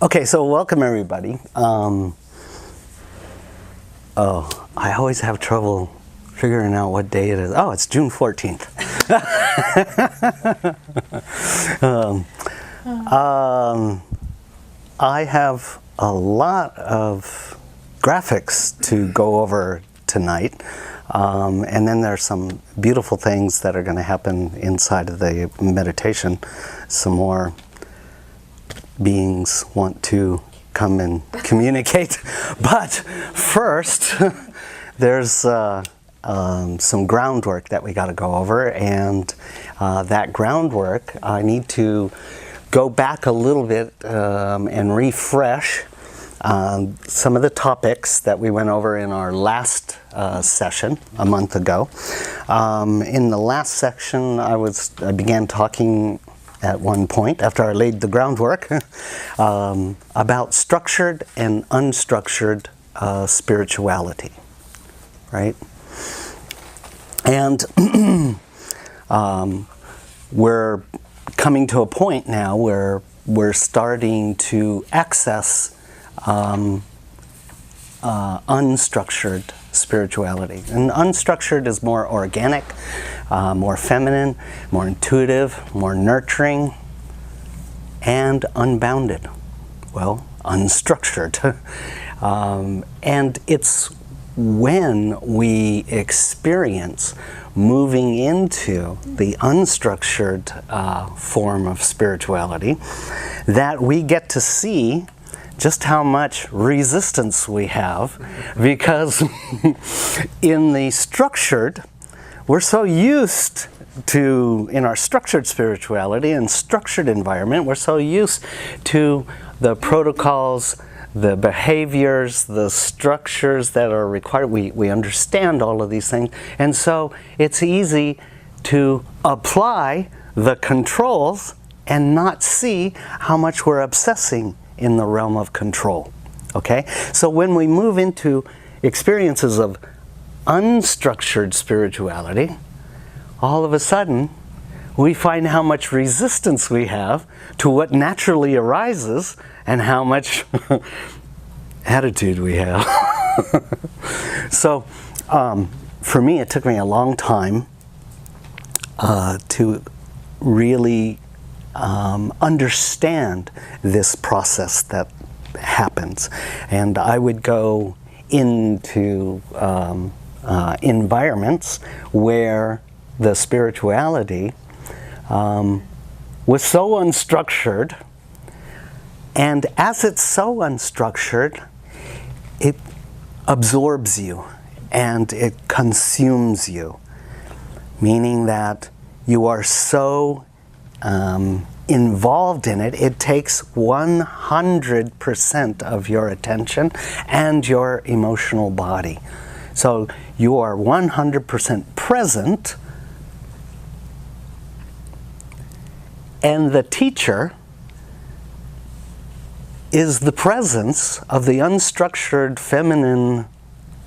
Okay, so welcome everybody. I always have trouble figuring out what day it is. Oh, it's June 14th. I have a lot of graphics to go over tonight. And then there's some beautiful things that are going to happen inside of the meditation. Some more beings want to come and communicate. But first, there's some groundwork that we got to go over. And that groundwork, I need to go back a little bit and refresh some of the topics that we went over in our last session a month ago. In the last section, I began talking at one point, after I laid the groundwork, about structured and unstructured spirituality, right? And we're coming to a point now where we're starting to access unstructured spirituality. And unstructured is more organic, more feminine, more intuitive, more nurturing, and unbounded. Well, unstructured. And it's when we experience moving into the unstructured form of spirituality that we get to see just how much resistance we have, because in the structured, we're so used to, in our structured spirituality and structured environment, we're so used to the protocols, the behaviors, the structures that are required. We understand all of these things, and so it's easy to apply the controls and not see how much we're obsessing in the realm of control. Okay? So when we move into experiences of unstructured spirituality, all of a sudden we find how much resistance we have to what naturally arises and how much attitude we have. So for me, it took me a long time to really understand this process that happens. And I would go into environments where the spirituality was so unstructured, and as it's so unstructured, it absorbs you and it consumes you, meaning that you are so involved in it, it takes 100% of your attention and your emotional body. So you are 100% present, and the teacher is the presence of the unstructured feminine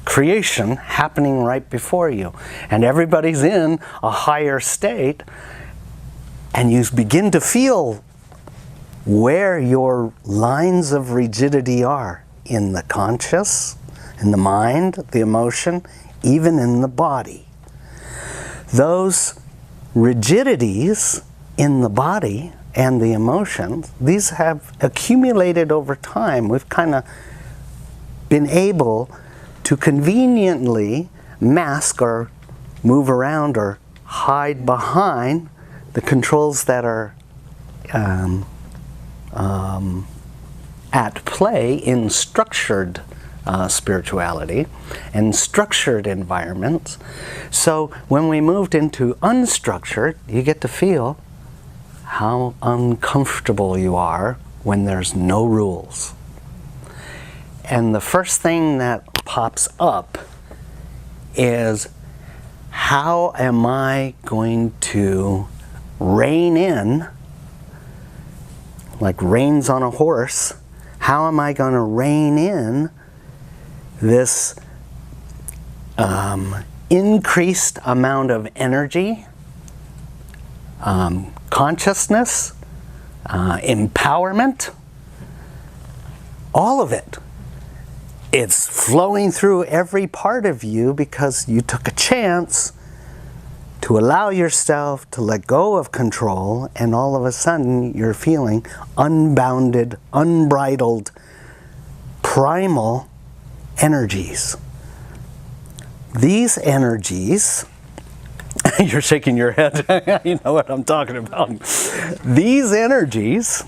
creation happening right before you. And everybody's in a higher state, and you begin to feel where your lines of rigidity are in the conscious, in the mind, the emotion, even in the body. Those rigidities in the body and the emotions, these have accumulated over time. We've kind of been able to conveniently mask or move around or hide behind the controls that are at play in structured spirituality and structured environments. So when we moved into unstructured, you get to feel how uncomfortable you are when there's no rules. And the first thing that pops up is, how am I going to rein in, like reins on a horse, how am I going to rein in this increased amount of energy, consciousness, empowerment, all of it. It's flowing through every part of you because you took a chance to allow yourself to let go of control, and all of a sudden you're feeling unbounded, unbridled, primal energies. These energies, you're shaking your head, you know what I'm talking about. These energies,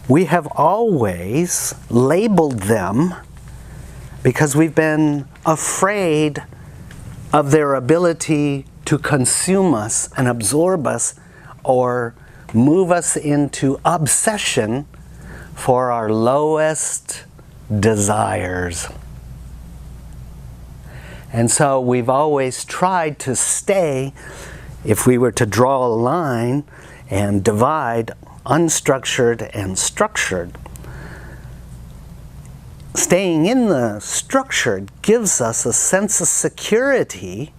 we have always labeled them because we've been afraid of their ability to consume us and absorb us or move us into obsession for our lowest desires. And so we've always tried to stay, if we were to draw a line and divide unstructured and structured, staying in the structured gives us a sense of security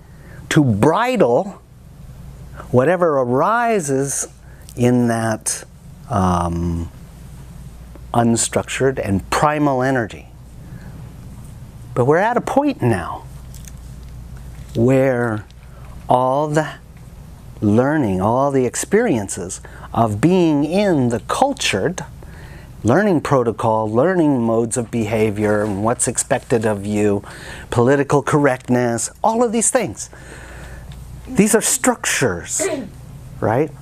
to bridle whatever arises in that unstructured and primal energy. But we're at a point now where all the learning, all the experiences of being in the cultured learning protocol, learning modes of behavior, and what's expected of you, political correctness, all of these things. These are structures, right?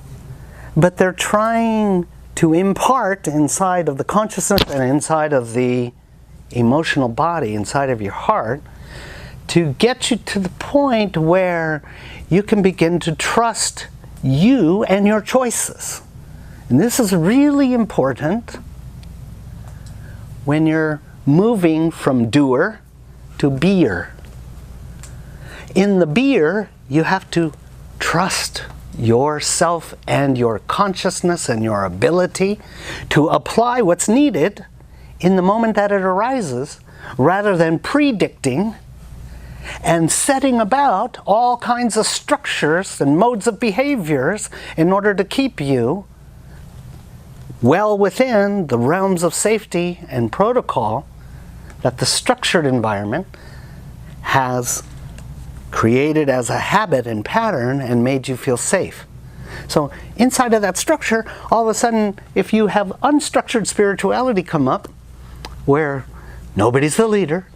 But they're trying to impart inside of the consciousness and inside of the emotional body, inside of your heart, to get you to the point where you can begin to trust you and your choices. And this is really important when you're moving from doer to beer. In the beer, you have to trust yourself and your consciousness and your ability to apply what's needed in the moment that it arises, rather than predicting and setting about all kinds of structures and modes of behaviors in order to keep you well within the realms of safety and protocol that the structured environment has created as a habit and pattern and made you feel safe. So inside of that structure, all of a sudden, if you have unstructured spirituality come up, where nobody's the leader,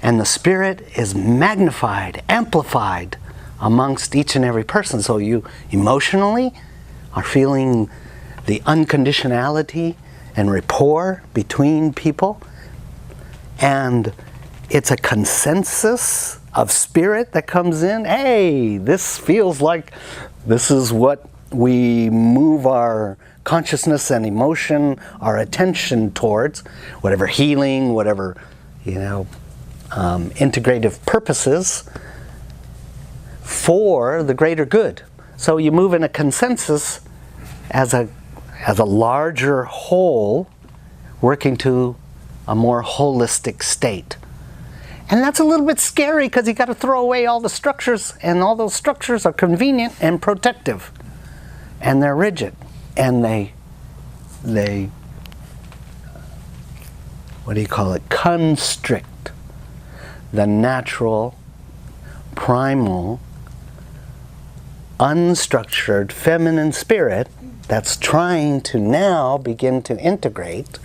and the spirit is magnified, amplified amongst each and every person, so you emotionally are feeling the unconditionality and rapport between people, and it's a consensus of spirit that comes in. Hey, this feels like this is what we move our consciousness and emotion, our attention towards, whatever healing, whatever, integrative purposes for the greater good. So you move in a consensus as a larger whole, working to a more holistic state. And that's a little bit scary because you got to throw away all the structures, and all those structures are convenient and protective, and they're rigid, and they constrict the natural, primal, unstructured feminine spirit that's trying to now begin to integrate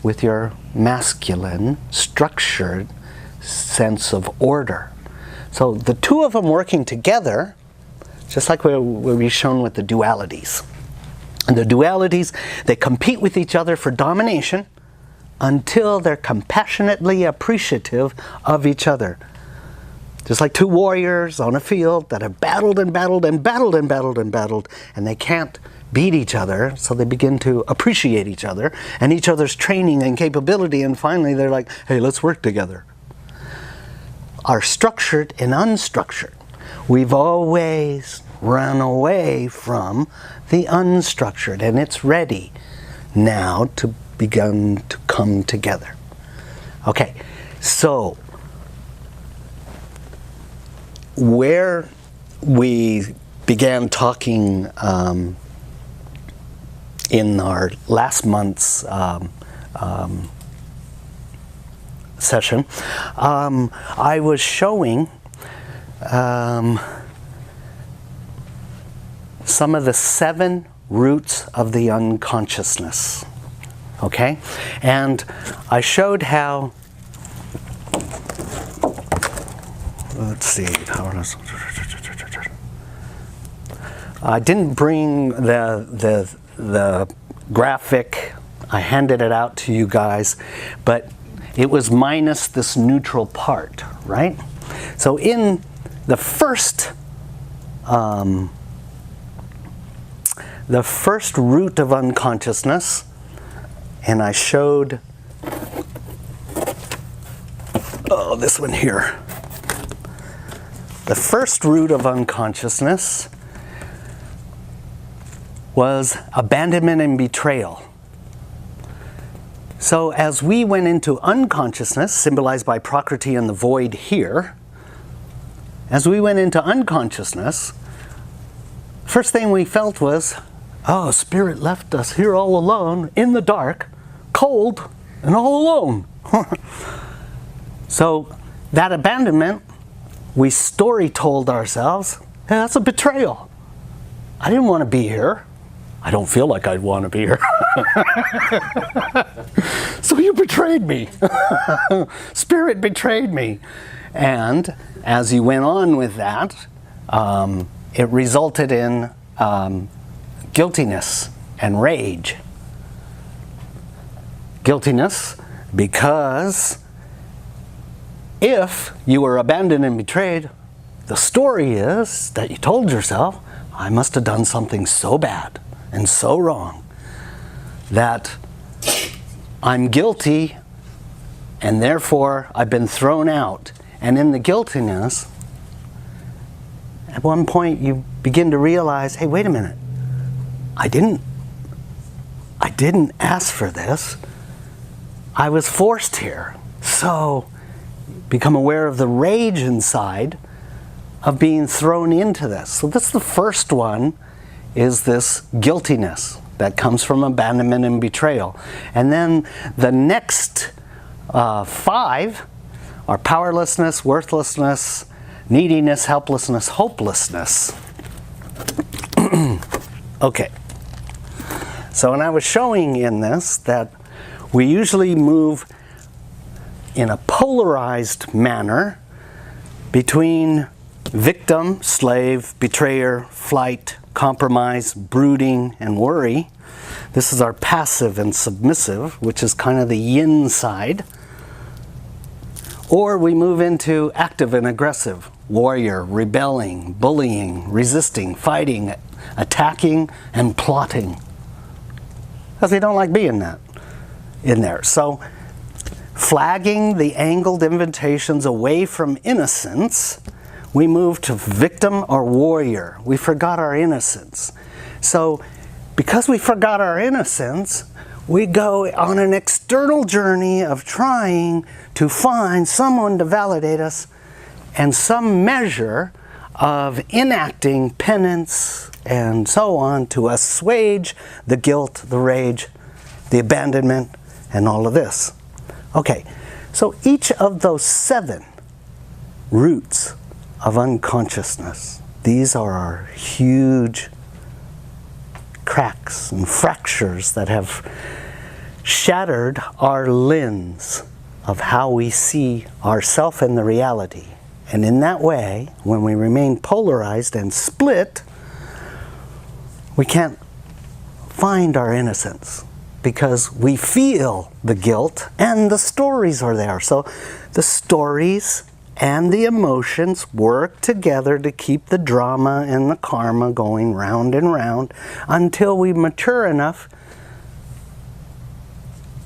with your masculine, structured sense of order. So the two of them working together, just like we've shown with the dualities. And the dualities, they compete with each other for domination until they're compassionately appreciative of each other. Just like two warriors on a field that have battled and battled and battled and battled and battled, and they can't beat each other, so they begin to appreciate each other and each other's training and capability, and finally they're like, hey, let's work together. Are structured and unstructured. We've always run away from the unstructured, and it's ready now to begin to come together. Okay, so where we began talking in our last month's session, I was showing some of the 7 roots of the unconsciousness. Okay? And I showed how, let's see, I didn't bring the graphic. I handed it out to you guys, but it was minus this neutral part, right? So in the first root of unconsciousness, and I showed, oh, this one here. The first root of unconsciousness was abandonment and betrayal. So as we went into unconsciousness, symbolized by Prakriti and the void here, as we went into unconsciousness, first thing we felt was, oh, spirit left us here all alone, in the dark, cold, and all alone. So that abandonment, we story told ourselves, hey, that's a betrayal. I didn't want to be here. I don't feel like I'd want to be here. So you betrayed me. Spirit betrayed me. And as you went on with that, it resulted in guiltiness and rage. Guiltiness because if you were abandoned and betrayed, the story is that you told yourself, I must have done something so bad and so wrong that I'm guilty and therefore I've been thrown out. And in the guiltiness, at one point you begin to realize, hey, wait a minute, I didn't ask for this. I was forced here. So become aware of the rage inside of being thrown into this. So that's the first one, is this guiltiness that comes from abandonment and betrayal. And then the next 5 are powerlessness, worthlessness, neediness, helplessness, hopelessness. Okay. So when I was showing in this that we usually move in a polarized manner between victim, slave, betrayer, flight, compromise, brooding, and worry. This is our passive and submissive, which is kind of the yin side. Or we move into active and aggressive, warrior, rebelling, bullying, resisting, fighting, attacking, and plotting. Because we don't like being in there. So flagging the angled invitations away from innocence, we move to victim or warrior. We forgot our innocence. So because we forgot our innocence, we go on an external journey of trying to find someone to validate us and some measure of enacting penance and so on to assuage the guilt, the rage, the abandonment, and all of this. Okay, so each of those 7 roots of unconsciousness, these are our huge cracks and fractures that have shattered our lens of how we see ourself and the reality. And in that way, when we remain polarized and split, we can't find our innocence because we feel the guilt and the stories are there. So the stories and the emotions work together to keep the drama and the karma going round and round until we mature enough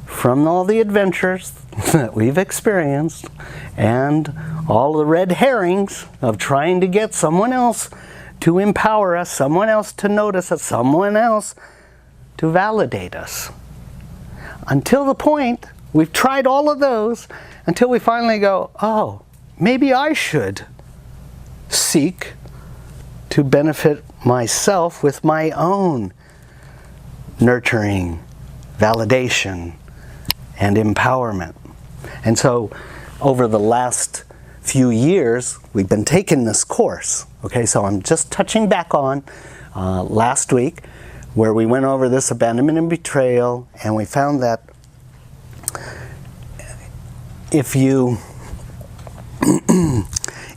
from all the adventures that we've experienced and all the red herrings of trying to get someone else to empower us, someone else to notice us, someone else to validate us. Until the point we've tried all of those until we finally go, oh, maybe I should seek to benefit myself with my own nurturing, validation, and empowerment. And so over the last few years, we've been taking this course. Okay, so I'm just touching back on last week where we went over this abandonment and betrayal, and we found that if you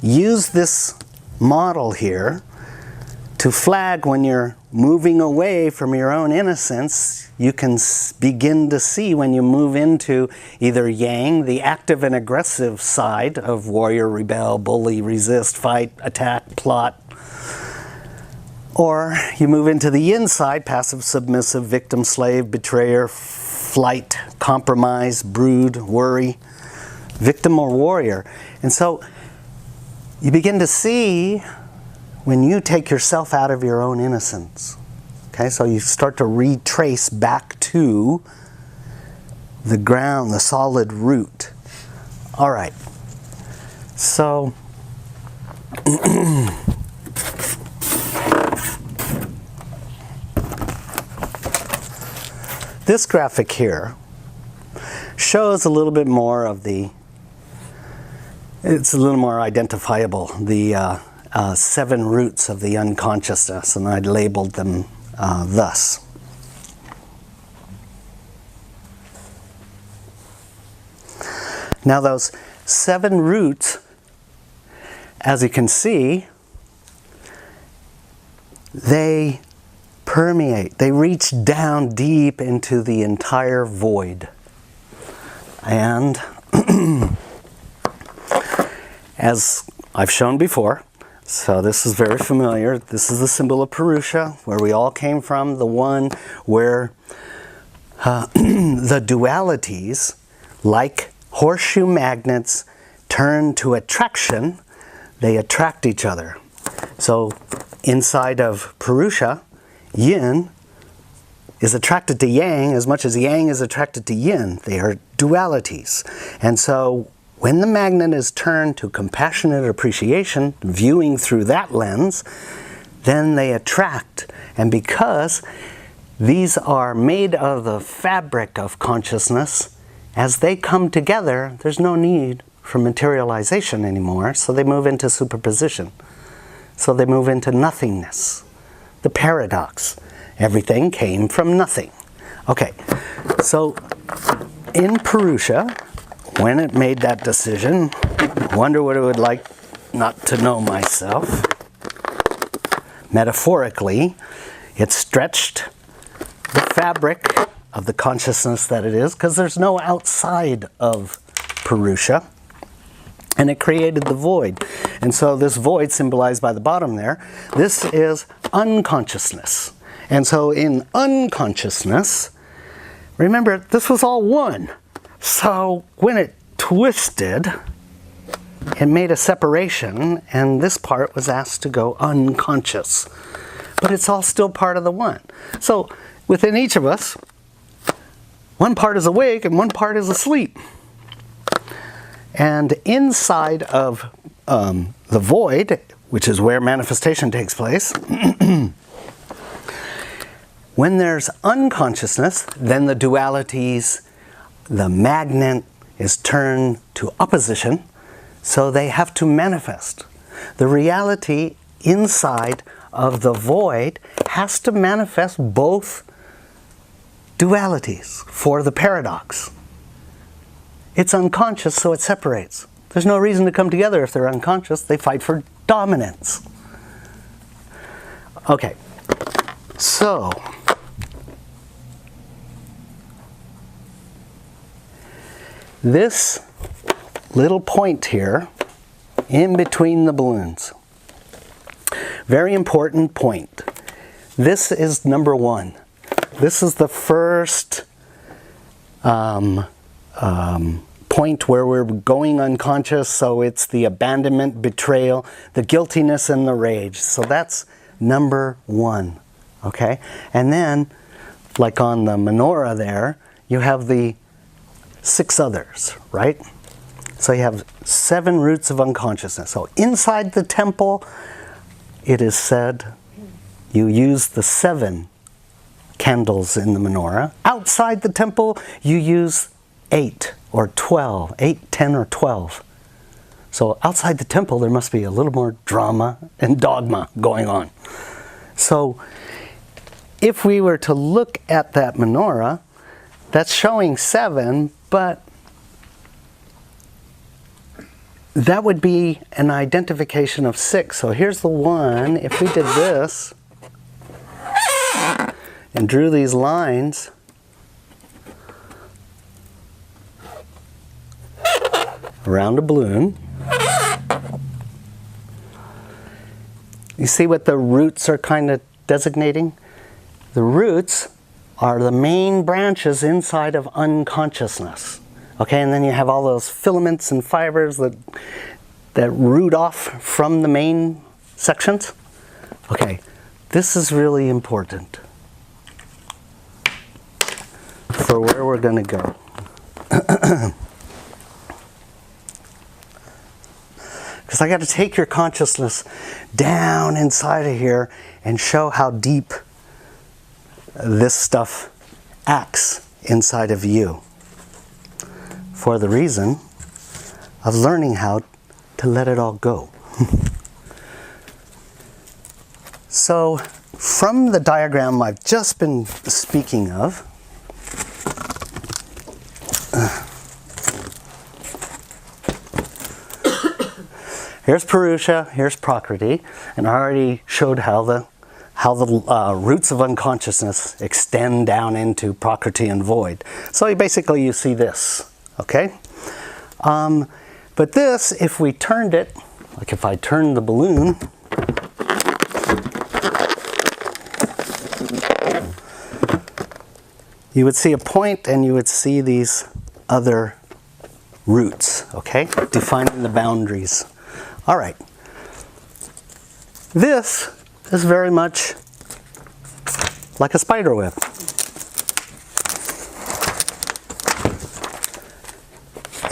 use this model here to flag when you're moving away from your own innocence, you can begin to see when you move into either yang, the active and aggressive side of warrior, rebel, bully, resist, fight, attack, plot, or you move into the yin side, passive, submissive, victim, slave, betrayer, flight, compromise, brood, worry, victim or warrior. And so you begin to see when you take yourself out of your own innocence. Okay, so you start to retrace back to the ground, the solid root. All right, so this graphic here shows a little bit more of the, it's a little more identifiable, the 7 roots of the unconsciousness, and I labeled them thus. Now those 7 roots, as you can see, they permeate, they reach down deep into the entire void. And as I've shown before, so this is very familiar. This is the symbol of Purusha, where we all came from, the one where the dualities, like horseshoe magnets, turn to attraction. They attract each other. So inside of Purusha, yin is attracted to yang as much as yang is attracted to yin. They are dualities. And so when the magnet is turned to compassionate appreciation, viewing through that lens, then they attract. And because these are made of the fabric of consciousness, as they come together, there's no need for materialization anymore, so they move into superposition. So they move into nothingness. The paradox. Everything came from nothing. Okay, so in Purusha, when it made that decision, wonder what it would like not to know myself. Metaphorically, it stretched the fabric of the consciousness that it is, because there's no outside of Purusha, and it created the void. And so this void, symbolized by the bottom there, this is unconsciousness. And so in unconsciousness, remember, this was all one. So when it twisted, it made a separation, and this part was asked to go unconscious. But it's all still part of the one. So within each of us, one part is awake and one part is asleep. And inside of the void, which is where manifestation takes place, when there's unconsciousness, then the dualities, the magnet is turned to opposition, so they have to manifest. The reality inside of the void has to manifest both dualities for the paradox. It's unconscious, so it separates. There's no reason to come together if they're unconscious. They fight for dominance. Okay, so this little point here in between the balloons, very important point. This is number 1. This is the first point where we're going unconscious, so it's the abandonment, betrayal, the guiltiness, and the rage. So that's number 1, okay? And then, like on the menorah there, you have the 6 others, right? So you have 7 roots of unconsciousness. So inside the temple, it is said, you use the 7 candles in the menorah. Outside the temple, you use 8 or 12, 8, 10, or 12. So outside the temple, there must be a little more drama and dogma going on. So if we were to look at that menorah, that's showing 7, but that would be an identification of 6. So here's the 1. If we did this and drew these lines, around a balloon, you see what the roots are kind of designating? The roots are the main branches inside of unconsciousness. Okay, and then you have all those filaments and fibers that root off from the main sections. Okay, this is really important for where we're going to go. Because I got to take your consciousness down inside of here and show how deep this stuff acts inside of you. For the reason of learning how to let it all go. So, from the diagram I've just been speaking of, here's Purusha, here's Prakriti, and I already showed how the roots of unconsciousness extend down into Prakriti and void. So you see this, okay? But this, if we turned it, like if I turned the balloon, you would see a point and you would see these other roots, okay? Defining the boundaries. All right. This is very much like a spider web.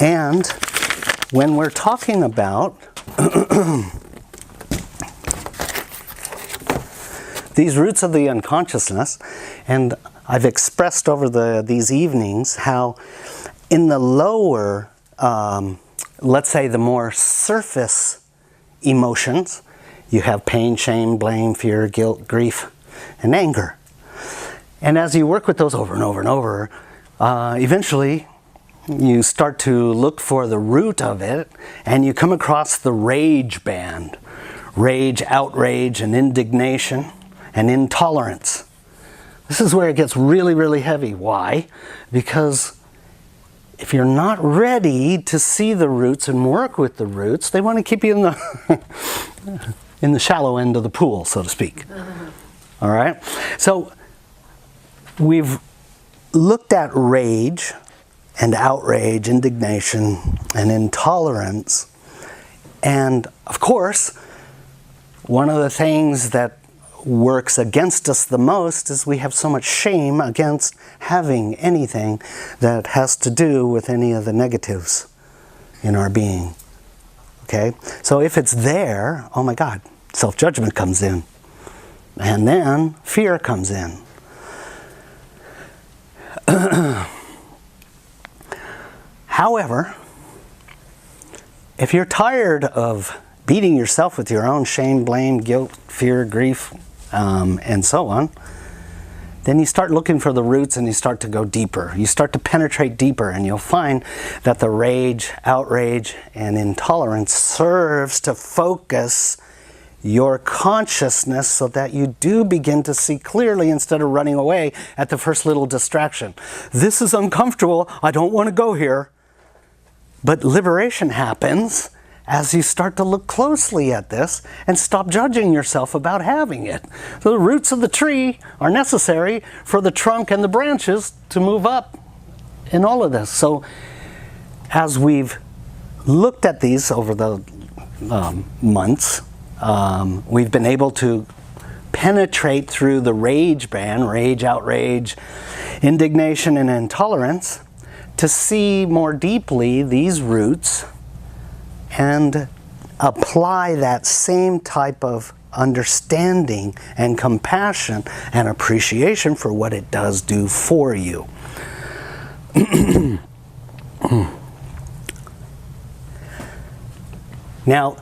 And when we're talking about these roots of the unconsciousness, and I've expressed over these evenings how in the lower, let's say the more surface emotions, you have pain, shame, blame, fear, guilt, grief, and anger. And as you work with those over and over and over, eventually you start to look for the root of it, and you come across the rage band. Rage, outrage, and indignation, and intolerance. This is where it gets really, really heavy. Why? Because if you're not ready to see the roots and work with the roots, they want to keep you in the in the shallow end of the pool, so to speak. All right? So we've looked at rage and outrage, indignation, and intolerance. And of course, one of the things that works against us the most is we have so much shame against having anything that has to do with any of the negatives in our being. Okay? So if it's there, oh my God, self-judgment comes in. And then fear comes in. However, if you're tired of beating yourself with your own shame, blame, guilt, fear, grief, and so on, then you start looking for the roots and you start to go deeper. You start to penetrate deeper, and you'll find that the rage, outrage, and intolerance serves to focus your consciousness so that you do begin to see clearly instead of running away at the first little distraction. This is uncomfortable. I don't want to go here. But liberation happens as you start to look closely at this and stop judging yourself about having it. So the roots of the tree are necessary for the trunk and the branches to move up in all of this. So as we've looked at these over the months, we've been able to penetrate through the rage band, rage, outrage, indignation, and intolerance, to see more deeply these roots and apply that same type of understanding and compassion and appreciation for what it does do for you. Now,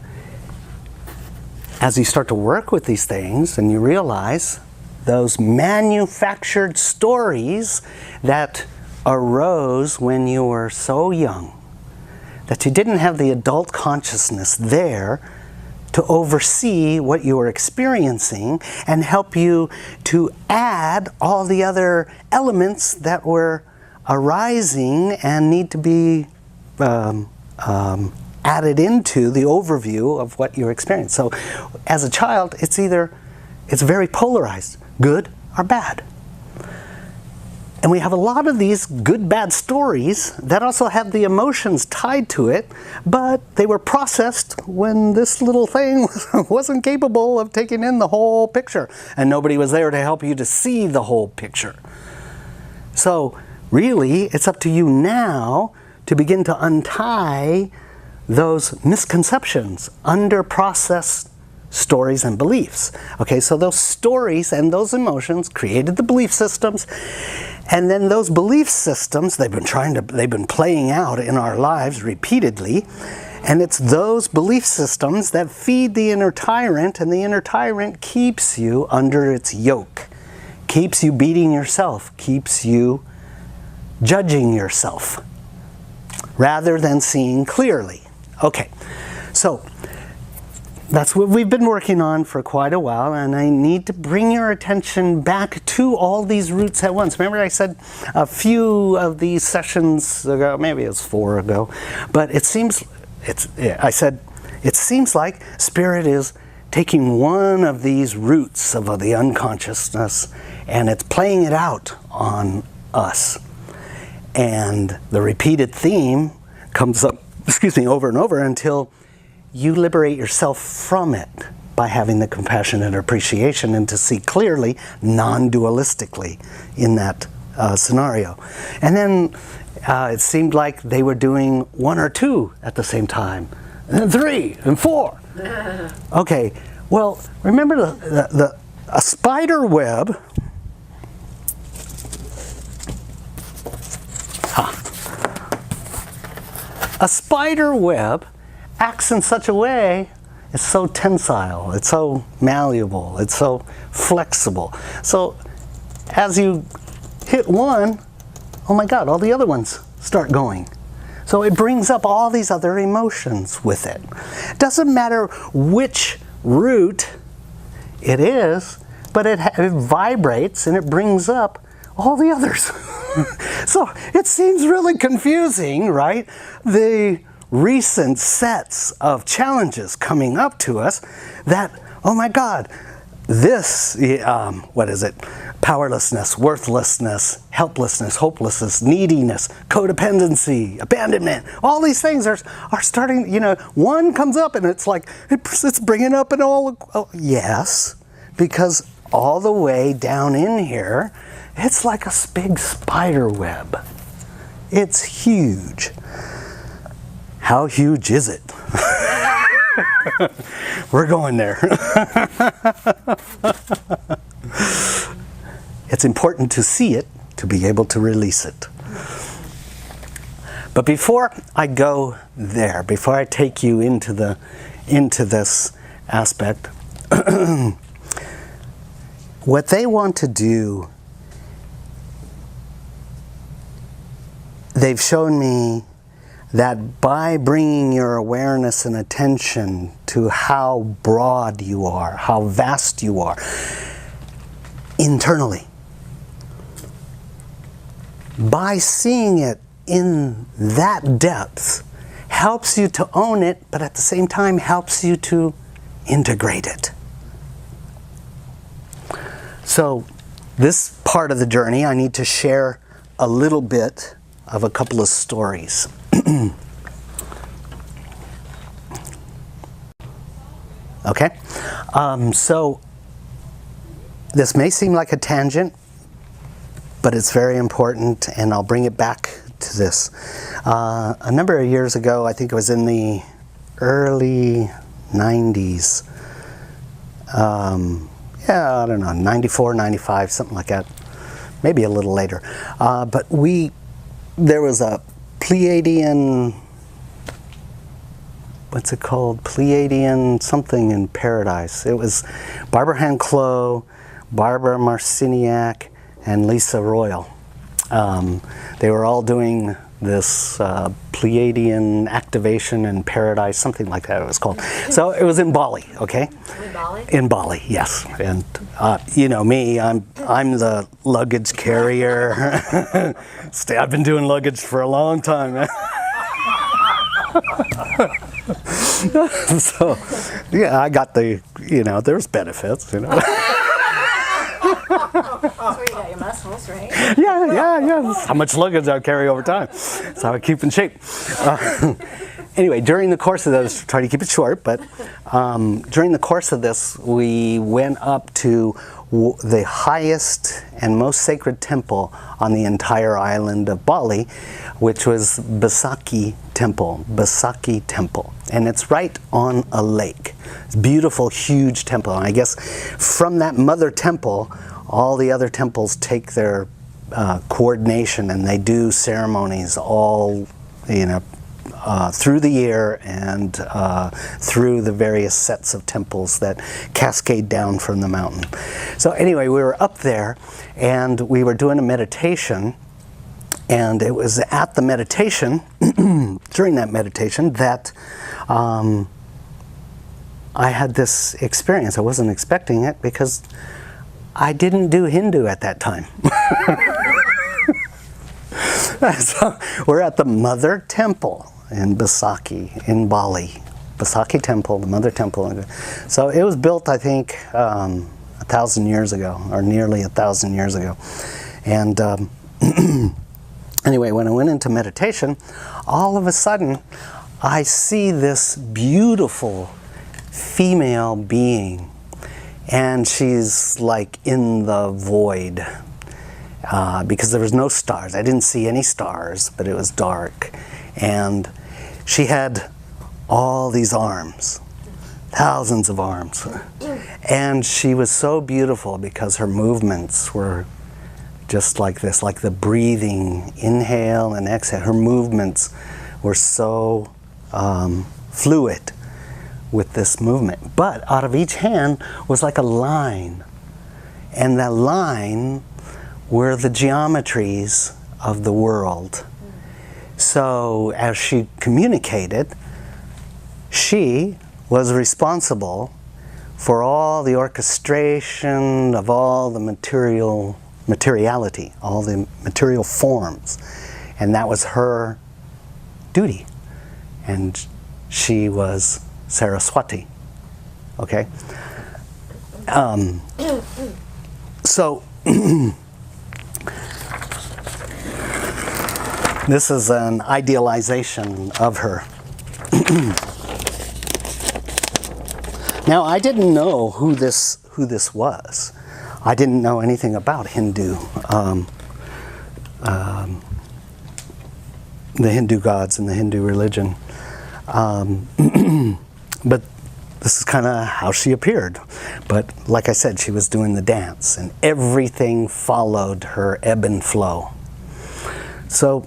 as you start to work with these things and you realize those manufactured stories that arose when you were so young, that you didn't have the adult consciousness there to oversee what you were experiencing and help you to add all the other elements that were arising and need to be added into the overview of what you experience. So as a child, it's very polarized, good or bad. And we have a lot of these good, bad stories that also have the emotions tied to it, but they were processed when this little thing wasn't capable of taking in the whole picture, and nobody was there to help you to see the whole picture. So really, it's up to you now to begin to untie those misconceptions under processed stories and beliefs. Okay, so those stories and those emotions created the belief systems, and then those belief systems, they've been playing out in our lives repeatedly, and it's those belief systems that feed the inner tyrant, and the inner tyrant keeps you under its yoke, keeps you beating yourself, keeps you judging yourself, rather than seeing clearly. Okay, so that's what we've been working on for quite a while, and I need to bring your attention back to all these roots at once. Remember I said a few of these sessions ago, maybe it was 4 ago, but it seems like Spirit is taking one of these roots of the unconsciousness and it's playing it out on us. And the repeated theme comes up, over and over until you liberate yourself from it by having the compassion and appreciation and to see clearly, non-dualistically in that scenario. And then it seemed like they were doing 1 or 2 at the same time, and then 3 and 4. Okay, well, remember a spider web. A spider web acts in such a way, it's so tensile, it's so malleable, it's so flexible. So as you hit one, oh my God, all the other ones start going. So it brings up all these other emotions with it. It doesn't matter which root it is, but it vibrates and it brings up all the others. So it seems really confusing, right? The recent sets of challenges coming up to us that, oh my God, this, what is it? Powerlessness, worthlessness, helplessness, hopelessness, neediness, codependency, abandonment, all these things are starting, one comes up and it's like, it's bringing up an yes, because all the way down in here, it's like a big spider web. It's huge. How huge is it? We're going there. It's important to see it to be able to release it. But before I go there, before I take you into this aspect, what they want to do, they've shown me that by bringing your awareness and attention to how broad you are, how vast you are, internally, by seeing it in that depth, helps you to own it, but at the same time helps you to integrate it. So this part of the journey, I need to share a little bit of a couple of stories. Okay, so this may seem like a tangent, but it's very important, and I'll bring it back to this. A number of years ago, I think it was in the early 90s, yeah, I don't know, 94, 95, something like that. Maybe a little later. But there was a Pleiadian, what's it called? Pleiadian something in Paradise. It was Barbara Hanclos, Barbara Marciniak, and Lisa Royal. They were all doing this Pleiadian activation in Paradise, something like that it was called. So it was in Bali, okay? In Bali? In Bali, yes. And you know me, I'm the luggage carrier. I've been doing luggage for a long time. So, yeah, I got the, there's benefits, So you got your muscles, right? Yeah. That's how much luggage I carry over time. That's how I keep in shape. Anyway, during the course of this, try to keep it short, but during the course of this, we went up to the highest and most sacred temple on the entire island of Bali, which was Besaki Temple. And it's right on a lake. It's a beautiful, huge temple. And I guess from that mother temple, all the other temples take their coordination, and they do ceremonies all, through the year and through the various sets of temples that cascade down from the mountain. So anyway, we were up there and we were doing a meditation, and it was at the meditation, during that meditation, that I had this experience. I wasn't expecting it because I didn't do Hindu at that time. So we're at the Mother Temple in Besaki, in Bali. Besaki Temple, the Mother Temple. So it was built, I think, 1,000 years ago, or nearly 1,000 years ago. And anyway, when I went into meditation, all of a sudden, I see this beautiful female being, and she's like in the void. Because there was no stars. I didn't see any stars, but it was dark. And she had all these arms, thousands of arms. And she was so beautiful because her movements were just like this, like the breathing, inhale and exhale. Her movements were so fluid with this movement. But out of each hand was like a line. And that line were the geometries of the world. So as she communicated, she was responsible for all the orchestration of all the materiality, all the material forms. And that was her duty. And she was Saraswati. Okay? So this is an idealization of her. Now, I didn't know who this was. I didn't know anything about Hindu, the Hindu gods and the Hindu religion. But this is kind of how she appeared. But like I said, she was doing the dance, and everything followed her ebb and flow. So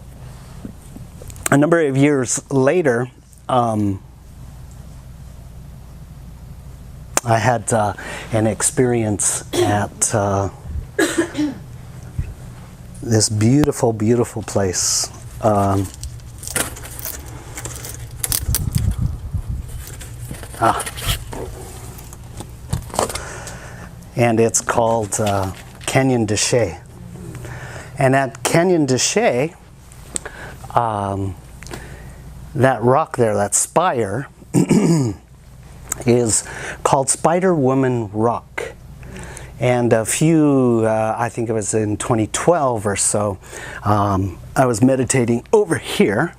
a number of years later, I had an experience at this beautiful, beautiful place. And it's called Canyon de Chelly. And at Canyon de Chelly, that rock there, that spire, is called Spider Woman Rock. And a few, I think it was in 2012 or so, I was meditating over here.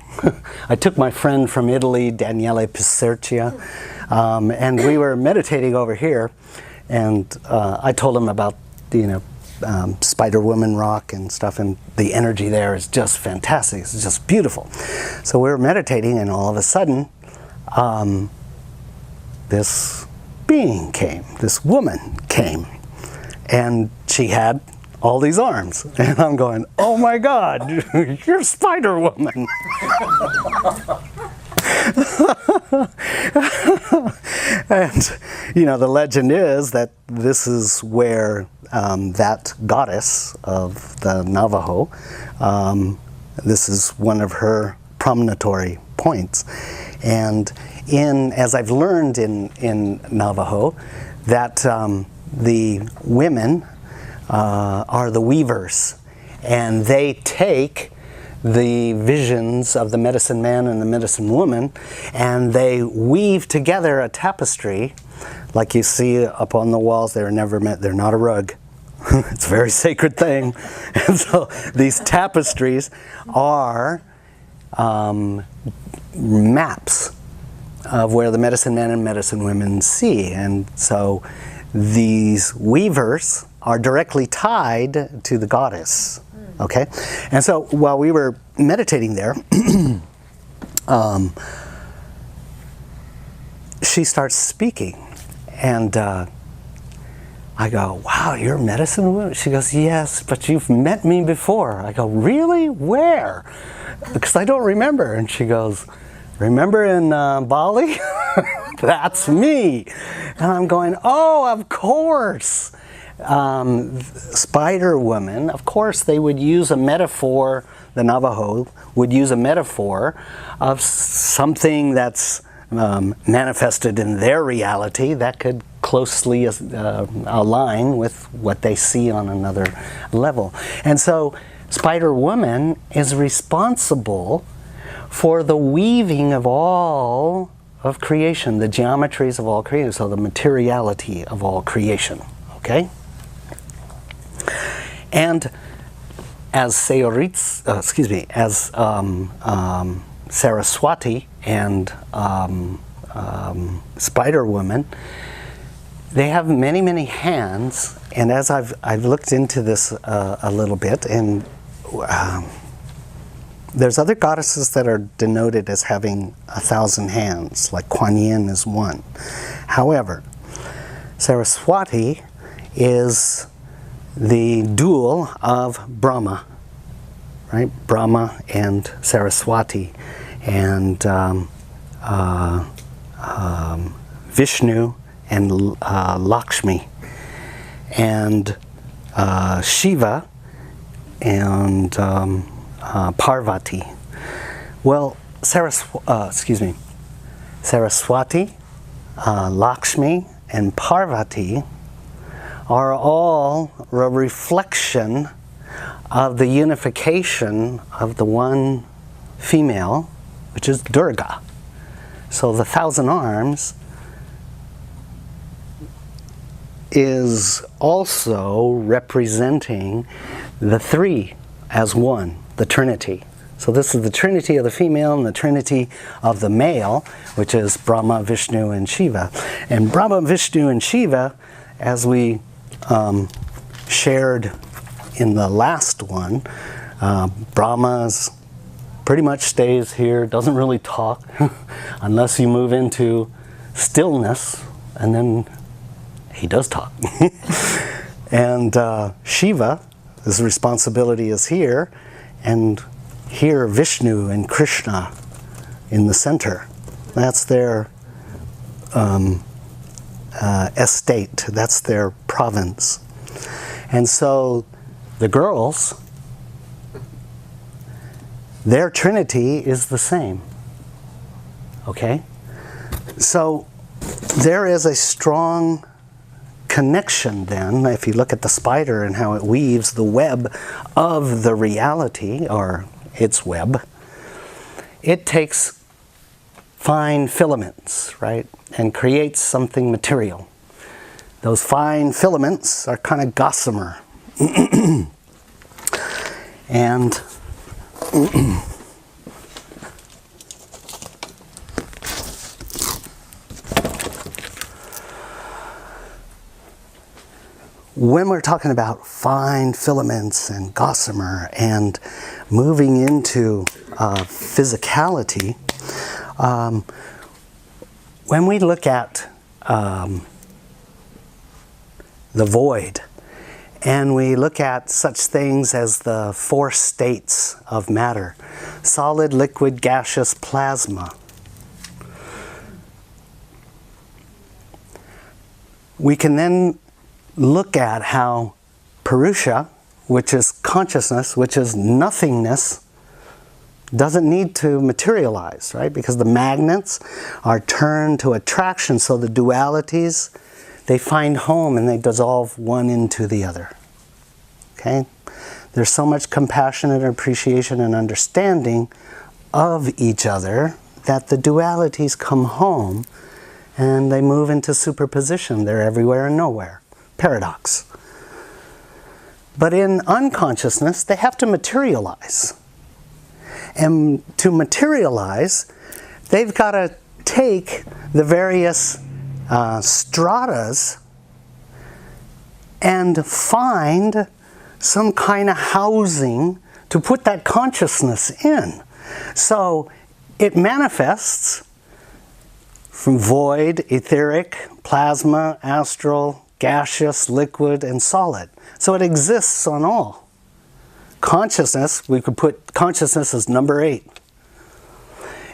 I took my friend from Italy, Daniele Piserchia, and we were meditating over here. And I told him about, Spider Woman Rock and stuff, and the energy there is just fantastic. It's just beautiful. So we were meditating, and all of a sudden, this being came, this woman came, and she had all these arms. And I'm going, oh my God, you're Spider-Woman. And, you know, the legend is that this is where that goddess of the Navajo, this is one of her promontory points. And as I've learned in Navajo, that the women are the weavers, and they take the visions of the medicine man and the medicine woman, and they weave together a tapestry like you see up on the walls. They're never meant, they're not a rug. It's a very sacred thing. And so these tapestries are maps of where the medicine men and medicine women see. And so these weavers are directly tied to the goddess. Okay? And so while we were meditating there, she starts speaking. And I go, wow, you're a medicine woman? She goes, yes, but you've met me before. I go, really? Where? Because I don't remember. And she goes, remember in Bali? That's me. And I'm going, oh, of course. Spider woman, of course they would use a metaphor, the Navajo would use a metaphor of something that's manifested in their reality that could closely align with what they see on another level. And so Spider Woman is responsible for the weaving of all of creation, the geometries of all creation, so the materiality of all creation. Okay? And as Saraswati and Spider Woman, they have many, many hands. And as I've looked into this a little bit, and there's other goddesses that are denoted as having 1,000 hands, like Kuan Yin is one. However, Saraswati is the dual of Brahma, right? Brahma and Saraswati, and Vishnu and Lakshmi, and Shiva and Parvati. Well, Saraswati, Lakshmi, and Parvati are all a reflection of the unification of the one female, which is Durga. So the 1,000 arms is also representing the three as one, the Trinity. So this is the Trinity of the female and the Trinity of the male, which is Brahma, Vishnu, and Shiva. And Brahma, Vishnu, and Shiva, as we shared in the last one, Brahma's pretty much stays here, doesn't really talk unless you move into stillness, and then he does talk. And Shiva, his responsibility is here, and here Vishnu and Krishna in the center. That's their estate, that's their province. And so the girls, their trinity is the same. Okay? So there is a strong connection then, if you look at the spider and how it weaves the web of the reality, or its web, it takes fine filaments, right, and creates something material. Those fine filaments are kind of gossamer. And when we're talking about fine filaments and gossamer and moving into physicality, when we look at the void. And we look at such things as the 4 states of matter: solid, liquid, gaseous, plasma. We can then look at how Purusha, which is consciousness, which is nothingness, doesn't need to materialize, right? Because the magnets are turned to attraction, so the dualities, they find home and they dissolve one into the other. Okay? There's so much compassion and appreciation and understanding of each other that the dualities come home and they move into superposition. They're everywhere and nowhere. Paradox. But in unconsciousness, they have to materialize. And to materialize, they've got to take the various stratas and find some kind of housing to put that consciousness in. So it manifests from void, etheric, plasma, astral, gaseous, liquid, and solid. So it exists on all. Consciousness, we could put consciousness as number 8.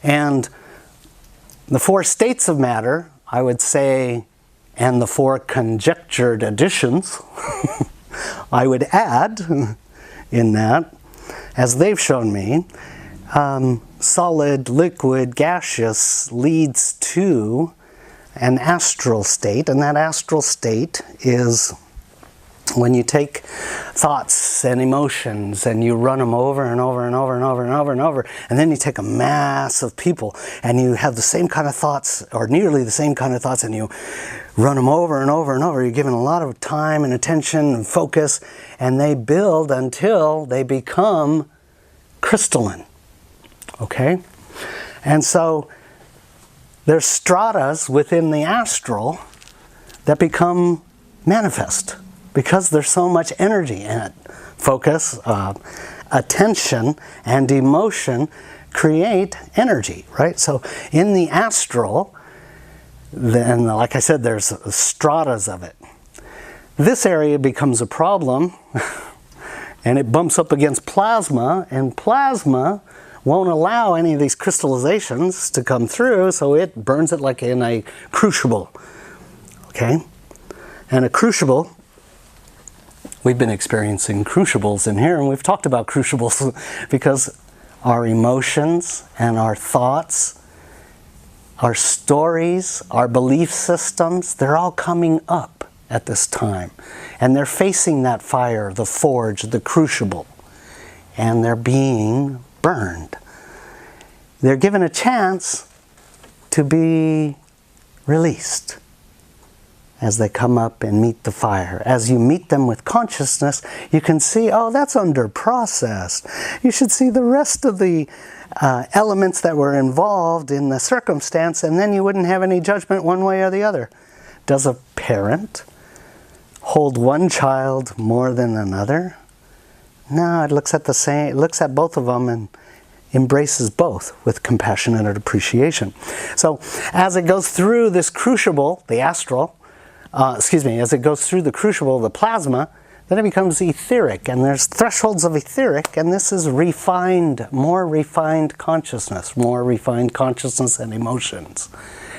And the 4 states of matter, I would say, and the 4 conjectured additions, I would add in that, as they've shown me, solid, liquid, gaseous leads to an astral state, and that astral state is when you take thoughts and emotions and you run them over and over and over and over and over and over, and then you take a mass of people and you have the same kind of thoughts, or nearly the same kind of thoughts, and you run them over and over and over. You're given a lot of time and attention and focus, and they build until they become crystalline. Okay? And so there's stratas within the astral that become manifest because there's so much energy in it. Focus, attention, and emotion create energy, right? So in the astral, then, like I said, there's stratas of it. This area becomes a problem, and it bumps up against plasma, and plasma won't allow any of these crystallizations to come through, so it burns it like in a crucible. Okay? And a crucible, we've been experiencing crucibles in here, and we've talked about crucibles because our emotions and our thoughts, our stories, our belief systems, they're all coming up at this time. And they're facing that fire, the forge, the crucible, and they're being burned. They're given a chance to be released as they come up and meet the fire. As you meet them with consciousness, you can see, oh, that's under process. You should see the rest of the elements that were involved in the circumstance, and then you wouldn't have any judgment one way or the other. Does a parent hold one child more than another? No, it looks at the same. It looks at both of them and embraces both with compassion and appreciation. So as it goes through this crucible, the astral, as it goes through the crucible, the plasma, then it becomes etheric, and there's thresholds of etheric, and this is refined, more refined consciousness and emotions.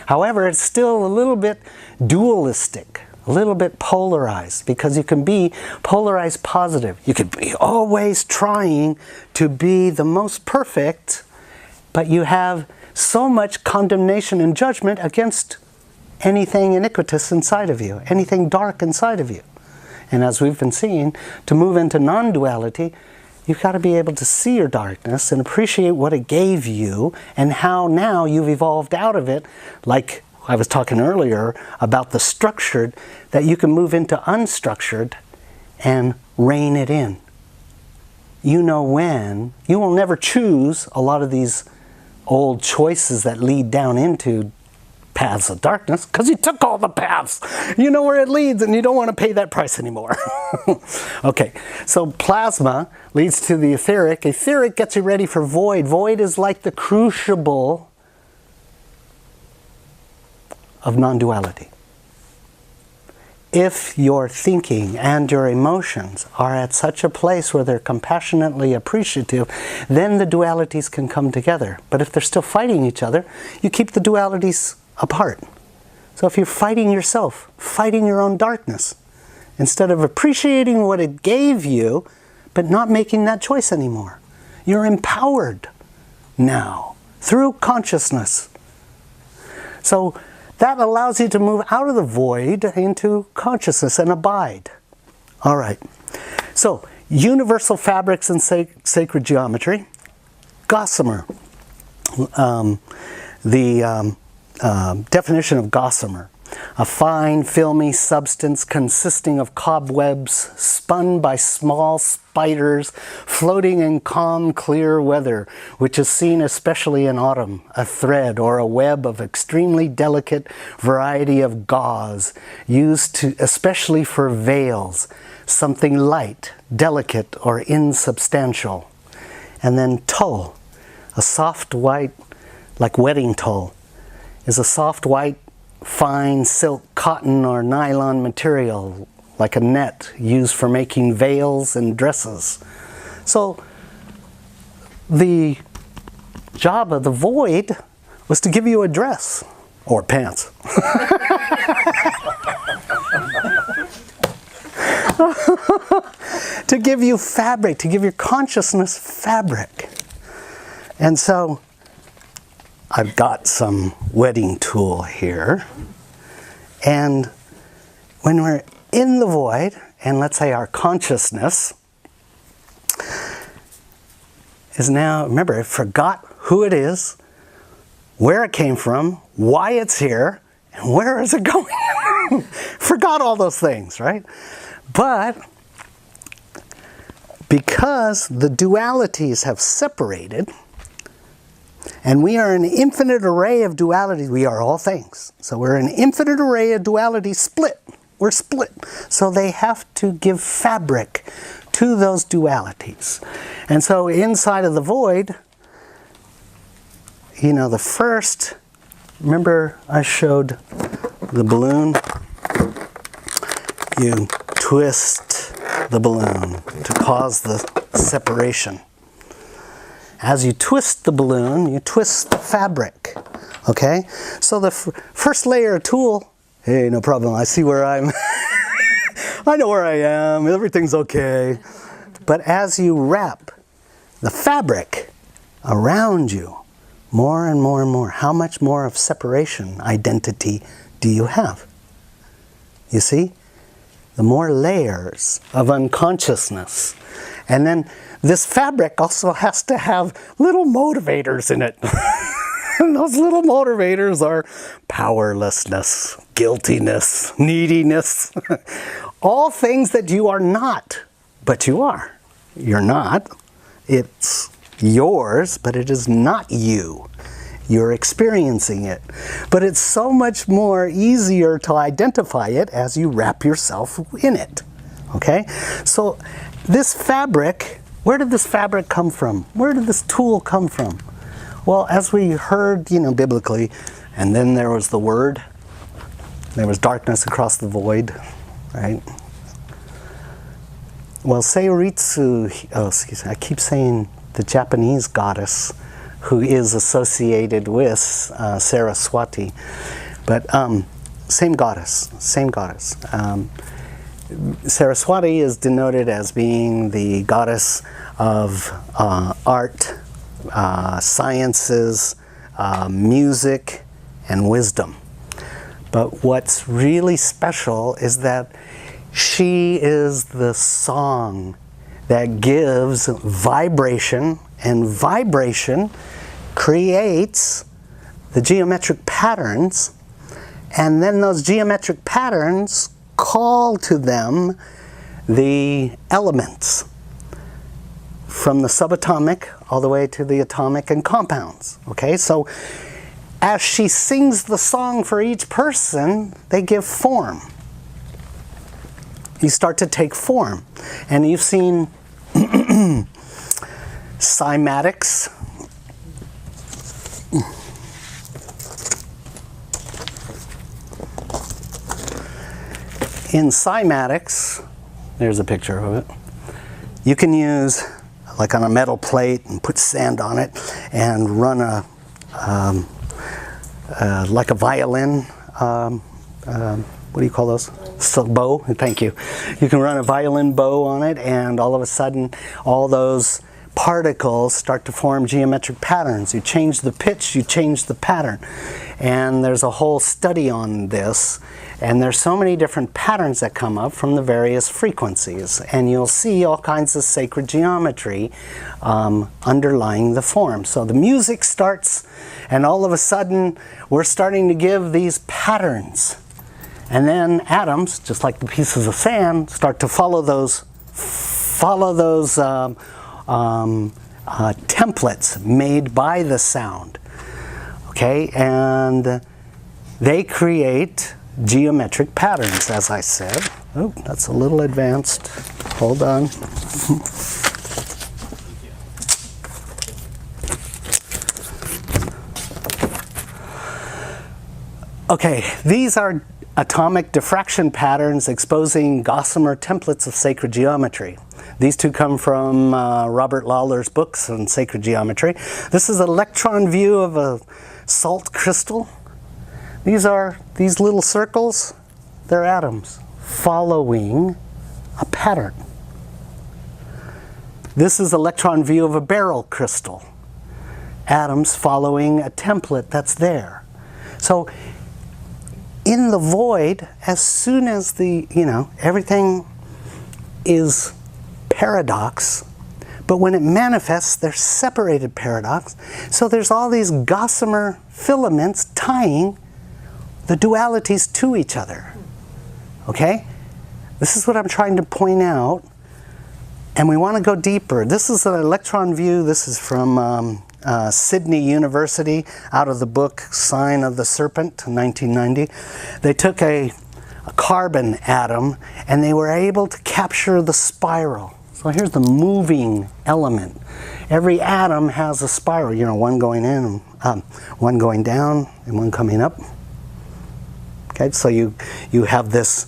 However, it's still a little bit dualistic, a little bit polarized, because you can be polarized positive. You could be always trying to be the most perfect, but you have so much condemnation and judgment against anything iniquitous inside of you, anything dark inside of you. And as we've been seeing, to move into non-duality, you've got to be able to see your darkness and appreciate what it gave you and how now you've evolved out of it. Like I was talking earlier about the structured, that you can move into unstructured and rein it in. You know when. You will never choose a lot of these old choices that lead down into paths of darkness, because you took all the paths. You know where it leads, and you don't want to pay that price anymore. Okay, so plasma leads to the etheric. Etheric gets you ready for void. Void is like the crucible of non-duality. if your thinking and your emotions are at such a place where they're compassionately appreciative, then the dualities can come together. But if they're still fighting each other, you keep the dualities apart. So if you're fighting yourself, fighting your own darkness, instead of appreciating what it gave you, but not making that choice anymore, you're empowered now through consciousness. So that allows you to move out of the void into consciousness and abide. All right. So, universal fabrics and sacred geometry. Gossamer. Definition of gossamer. A fine, filmy substance consisting of cobwebs spun by small spiders floating in calm, clear weather, which is seen especially in autumn, a thread or a web of extremely delicate variety of gauze, used especially for veils, something light, delicate, or insubstantial. And then tulle, a soft white, like wedding tulle, is a soft white, fine silk, cotton, or nylon material, like a net used for making veils and dresses. So the job of the void was to give you a dress or pants. To give you fabric, to give your consciousness fabric. And so I've got some wedding tulle here. And when we're in the void, and let's say our consciousness is now, remember, it forgot who it is, where it came from, why it's here, and where is it going. Forgot all those things, right? But because the dualities have separated, and we are an infinite array of dualities. We are all things. So we're an infinite array of dualities split. We're split. So they have to give fabric to those dualities. And so inside of the void, you know, the first, remember I showed the balloon? You twist the balloon to cause the separation. As you twist the balloon, you twist the fabric, okay? So the first layer of tulle, hey, no problem, I see where I'm, I know where I am, everything's okay. But as you wrap the fabric around you, more and more and more, how much more of separation identity do you have? You see? The more layers of unconsciousness. And then this fabric also has to have little motivators in it. And those little motivators are powerlessness, guiltiness, neediness. All things that you are not, but you are. You're not. It's yours, but it is not you. You're experiencing it. But it's so much more easier to identify it as you wrap yourself in it. Okay? So this fabric, where did this fabric come from? Where did this tulle come from? Well, as we heard, you know, biblically, and then there was the Word. There was darkness across the void, right? Well, Seiritsu, oh, excuse me, I keep saying the Japanese goddess who is associated with Saraswati, but same goddess, same goddess. Saraswati is denoted as being the goddess of art, sciences, music, and wisdom. But what's really special is that she is the song that gives vibration, and vibration creates the geometric patterns, and then those geometric patterns call to them the elements from the subatomic all the way to the atomic and compounds. Okay, so as she sings the song for each person, they give form. You start to take form. And you've seen cymatics. in cymatics, there's a picture of it, you can use, like on a metal plate, and put sand on it and run like a violin, what do you call those? So, bow, thank you. You can run a violin bow on it, and all of a sudden all those particles start to form geometric patterns. You change the pitch, you change the pattern. And there's a whole study on this, and there's so many different patterns that come up from the various frequencies, and you'll see all kinds of sacred geometry underlying the form. So the music starts, and all of a sudden we're starting to give these patterns, and then atoms, just like the pieces of sand, start to follow those templates made by the sound. Okay, and they create geometric patterns, as I said. Oh, that's a little advanced. Hold on. Okay, these are atomic diffraction patterns exposing gossamer templates of sacred geometry. These two come from Robert Lawler's books on sacred geometry. This is an electron view of a salt crystal. These little circles, they're atoms following a pattern. This is electron view of a beryl crystal. Atoms following a template that's there. So in the void, as soon as everything is paradox, but when it manifests, they're separated paradox. So there's all these gossamer filaments tying the dualities to each other. Okay? This is what I'm trying to point out, and we want to go deeper. This is an electron view. This is from Sydney University, out of the book Sign of the Serpent, 1990. They took a carbon atom, and they were able to capture the spiral. So here's the moving element. Every atom has a spiral, one going in, one going down, and one coming up. Okay, so you have this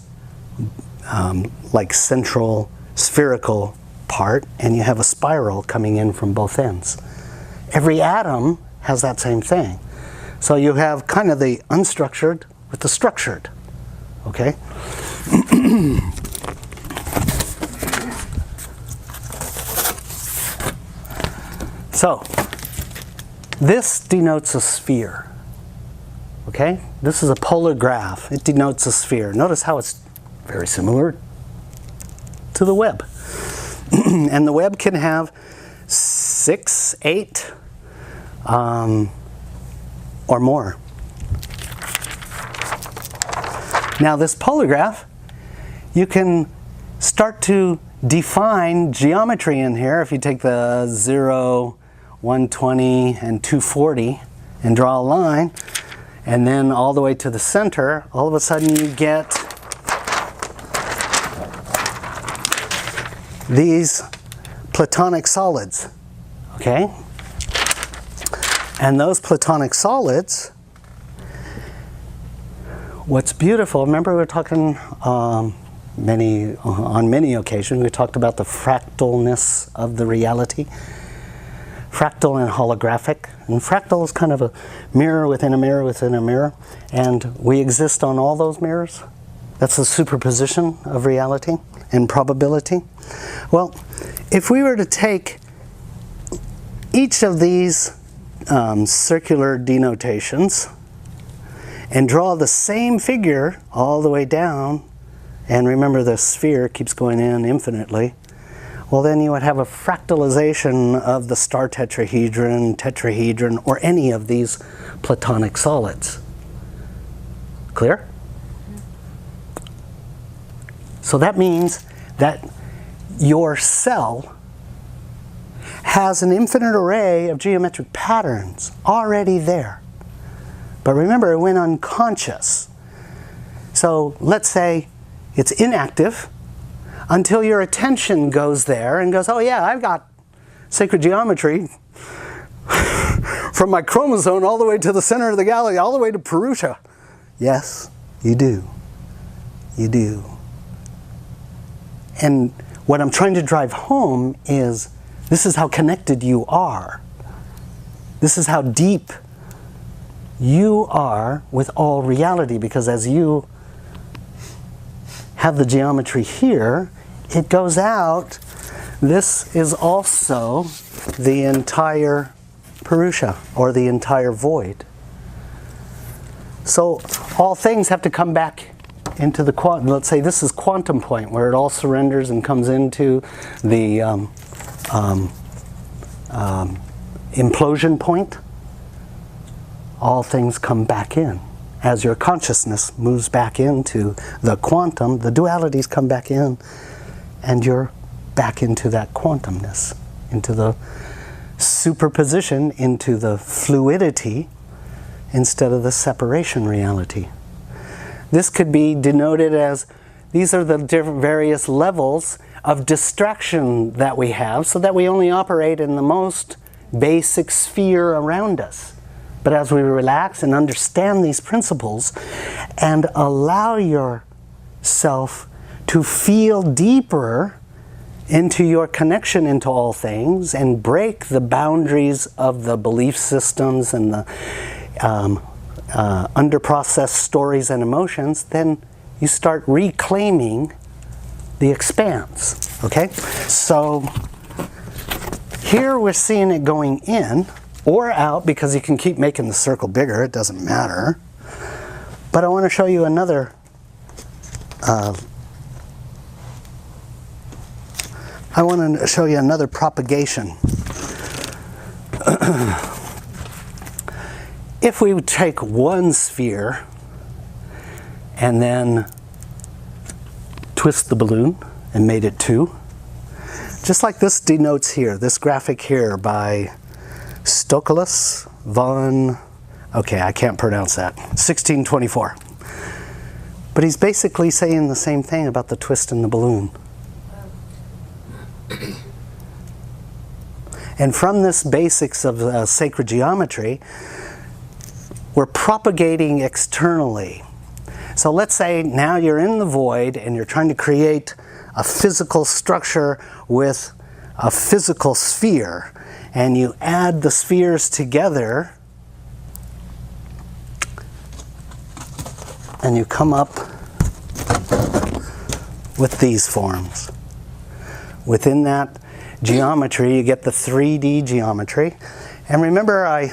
like central spherical part, and you have a spiral coming in from both ends. Every atom has that same thing. So you have kind of the unstructured with the structured. Okay? So, this denotes a sphere. Okay? This is a polar graph. It denotes a sphere. Notice how it's very similar to the web. And the web can have 6, 8, or more. Now this polar graph, you can start to define geometry in here. If you take the 0, 120, and 240 and draw a line, and then all the way to the center, all of a sudden you get these platonic solids. Okay? And those platonic solids, what's beautiful, remember we were talking on many occasions, we talked about the fractalness of the reality. Fractal and holographic. And fractal is kind of a mirror within a mirror within a mirror. And we exist on all those mirrors. That's the superposition of reality and probability. Well, if we were to take each of these circular denotations and draw the same figure all the way down, and remember the sphere keeps going in infinitely, well then you would have a fractalization of the star tetrahedron, or any of these platonic solids. Clear? So that means that your cell has an infinite array of geometric patterns already there. But remember, it went unconscious. So let's say it's inactive until your attention goes there and goes, oh yeah, I've got sacred geometry from my chromosome all the way to the center of the galaxy, all the way to Purusha. Yes, you do. You do. And what I'm trying to drive home is this is how connected you are. This is how deep you are with all reality, because as you have the geometry here, it goes out. This is also the entire Purusha, or the entire void. So all things have to come back into the quantum. Let's say this is quantum point, where it all surrenders and comes into the implosion point. All things come back in. As your consciousness moves back into the quantum, the dualities come back in, and you're back into that quantumness, into the superposition, into the fluidity, instead of the separation reality. This could be denoted as, these are the different various levels of distraction that we have, so that we only operate in the most basic sphere around us. But as we relax and understand these principles and allow yourself to feel deeper into your connection into all things and break the boundaries of the belief systems and the under-processed stories and emotions, then you start reclaiming the expanse. Okay? So here we're seeing it going in or out, because you can keep making the circle bigger, it doesn't matter. But I want to show you another propagation. If we would take one sphere and then twist the balloon and made it two, just like this denotes here, this graphic here by Stokelis von, okay, I can't pronounce that, 1624. But he's basically saying the same thing about the twist in the balloon. And from this basics of sacred geometry, we're propagating externally. So let's say now you're in the void and you're trying to create a physical structure with a physical sphere, and you add the spheres together and you come up with these forms. Within that geometry, you get the 3D geometry. And remember, a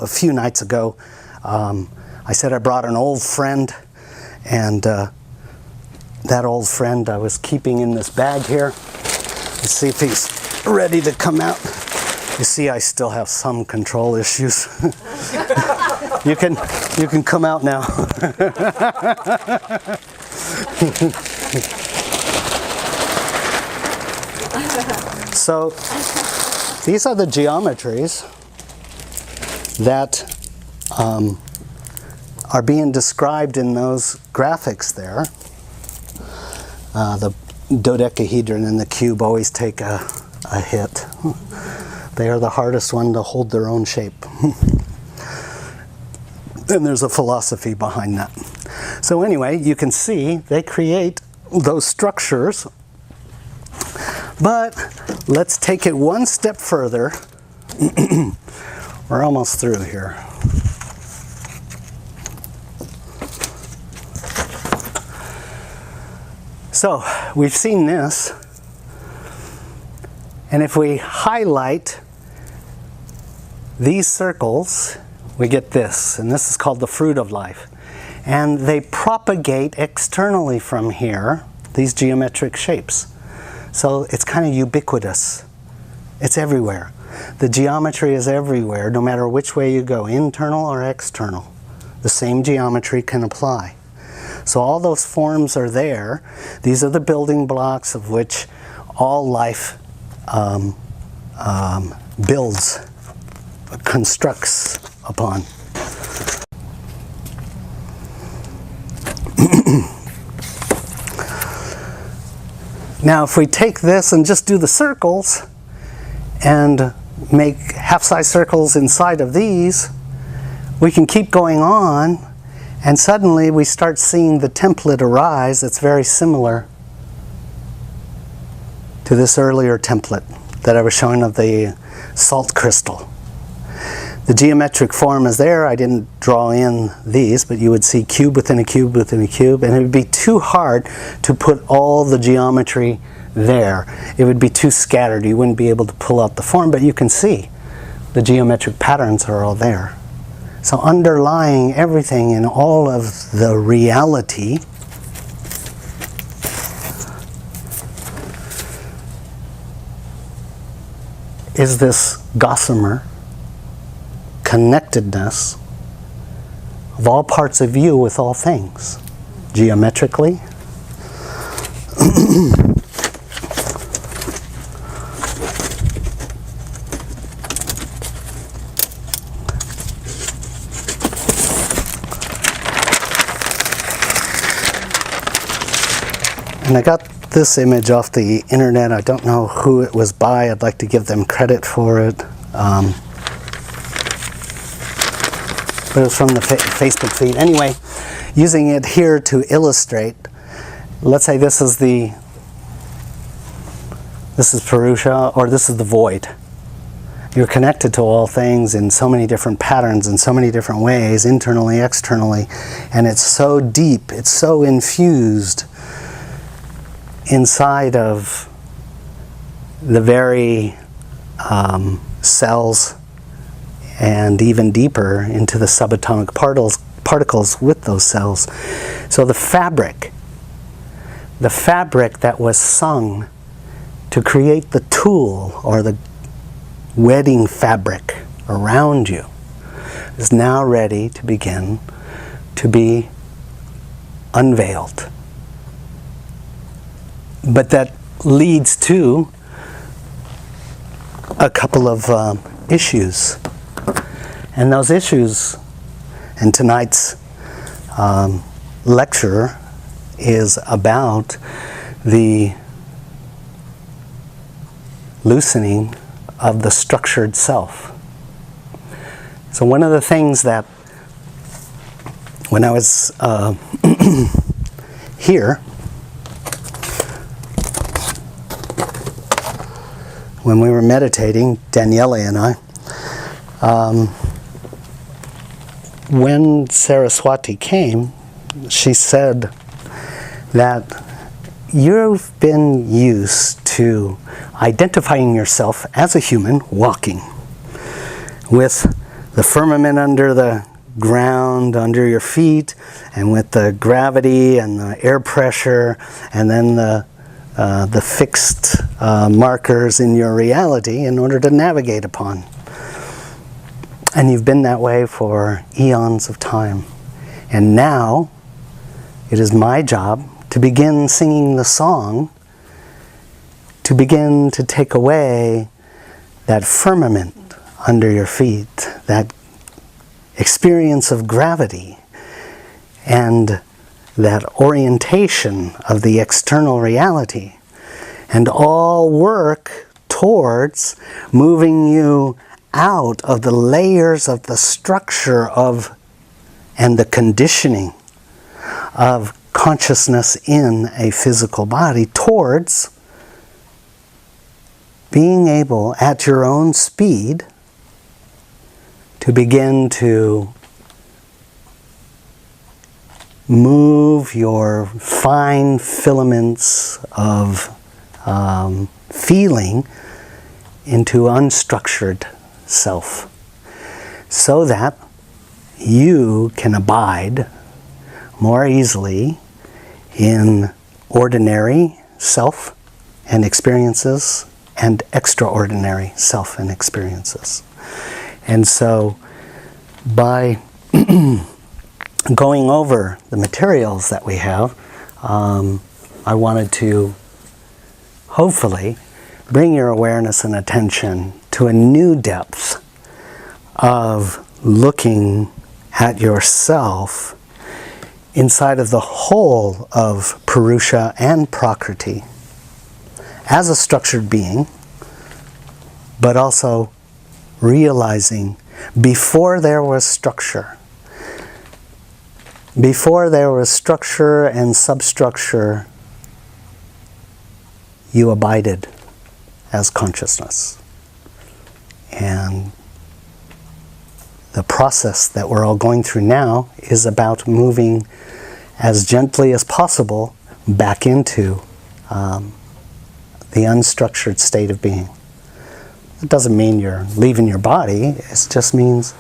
few nights ago, I said I brought an old friend, and that old friend I was keeping in this bag here. Let's see if he's ready to come out. You see, I still have some control issues. You can come out now. So these are the geometries that are being described in those graphics there. The dodecahedron and the cube always take a hit. They are the hardest one to hold their own shape. And there's a philosophy behind that. So anyway, you can see they create those structures. But let's take it one step further. We're almost through here. So we've seen this, and if we highlight these circles, we get this, and this is called the fruit of life. And they propagate externally from here, these geometric shapes. So it's kind of ubiquitous. It's everywhere. The geometry is everywhere, no matter which way you go, internal or external. The same geometry can apply. So all those forms are there. These are the building blocks of which all life builds, constructs upon. Now if we take this and just do the circles and make half-size circles inside of these, we can keep going on And suddenly we start seeing the template arise that's very similar to this earlier template that I was showing of the salt crystal. The geometric form is there. I didn't draw in these, but you would see cube within a cube within a cube, and it would be too hard to put all the geometry there. It would be too scattered. You wouldn't be able to pull out the form, but you can see the geometric patterns are all there. So underlying everything in all of the reality is this gossamer connectedness of all parts of you with all things, geometrically. And I got this image off the internet. I don't know who it was by. I'd like to give them credit for it. But it was from the Facebook feed. Anyway, using it here to illustrate, let's say this is Purusha, or this is the void. You're connected to all things in so many different patterns, in so many different ways, internally, externally, and it's so deep, it's so infused inside of the very cells, and even deeper into the subatomic particles with those cells. So the fabric that was sung to create the tool, or the wedding fabric around you, is now ready to begin to be unveiled. But that leads to a couple of issues. And those issues, and tonight's lecture is about the loosening of the structured self. So one of the things that, when I was here, when we were meditating, Daniele and I, when Saraswati came, she said that you've been used to identifying yourself as a human walking with the firmament under the ground under your feet, and with the gravity and the air pressure, and then the fixed markers in your reality in order to navigate upon. And you've been that way for eons of time. And now it is my job to begin singing the song, to begin to take away that firmament under your feet, that experience of gravity, and that orientation of the external reality, and all work towards moving you out of the layers of the structure of and the conditioning of consciousness in a physical body, towards being able, at your own speed, to begin to move your fine filaments of feeling into unstructured self, so that you can abide more easily in ordinary self and experiences and extraordinary self and experiences. And so by going over the materials that we have, I wanted to hopefully bring your awareness and attention to a new depth of looking at yourself inside of the whole of Purusha and Prakriti as a structured being, but also realizing before there was structure, Before there was structure and substructure, you abided as consciousness. And the process that we're all going through now is about moving as gently as possible back into the unstructured state of being. It doesn't mean you're leaving your body, it just means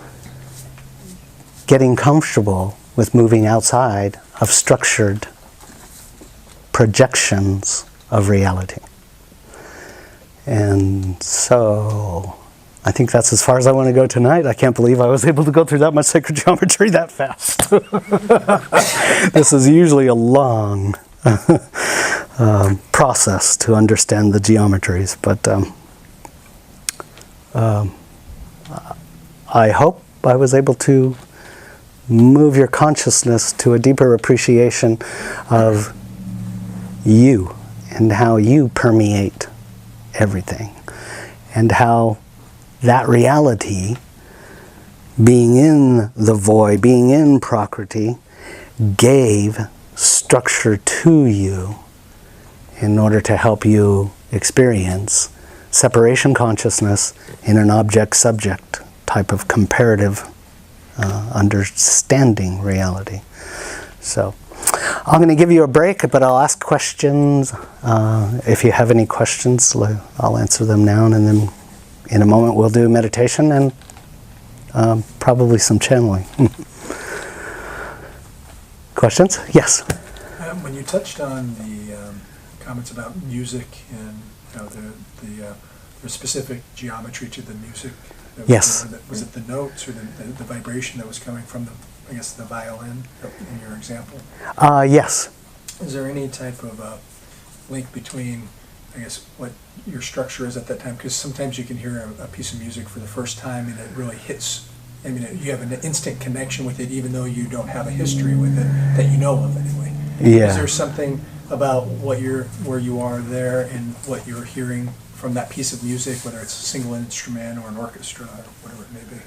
getting comfortable with moving outside of structured projections of reality. And so I think that's as far as I want to go tonight. I can't believe I was able to go through that much sacred geometry that fast. This is usually a long process to understand the geometries, but I hope I was able to move your consciousness to a deeper appreciation of you and how you permeate everything, and how that reality, being in the void, being in Prakriti, gave structure to you in order to help you experience separation consciousness in an object-subject type of comparative understanding reality. So I'm going to give you a break, but I'll ask questions. If you have any questions, I'll answer them now, and then in a moment we'll do meditation and probably some channeling. Questions? Yes? When you touched on the comments about music and the specific geometry to the music, Yes. Was it the notes or the vibration that was coming from the violin in your example? Yes. Is there any type of link between, what your structure is at that time? Because sometimes you can hear a piece of music for the first time and it really hits. You have an instant connection with it, even though you don't have a history with it that you know of anyway. Yeah. Is there something about where you are there and what you're hearing from that piece of music, whether it's a single instrument or an orchestra or whatever it may be?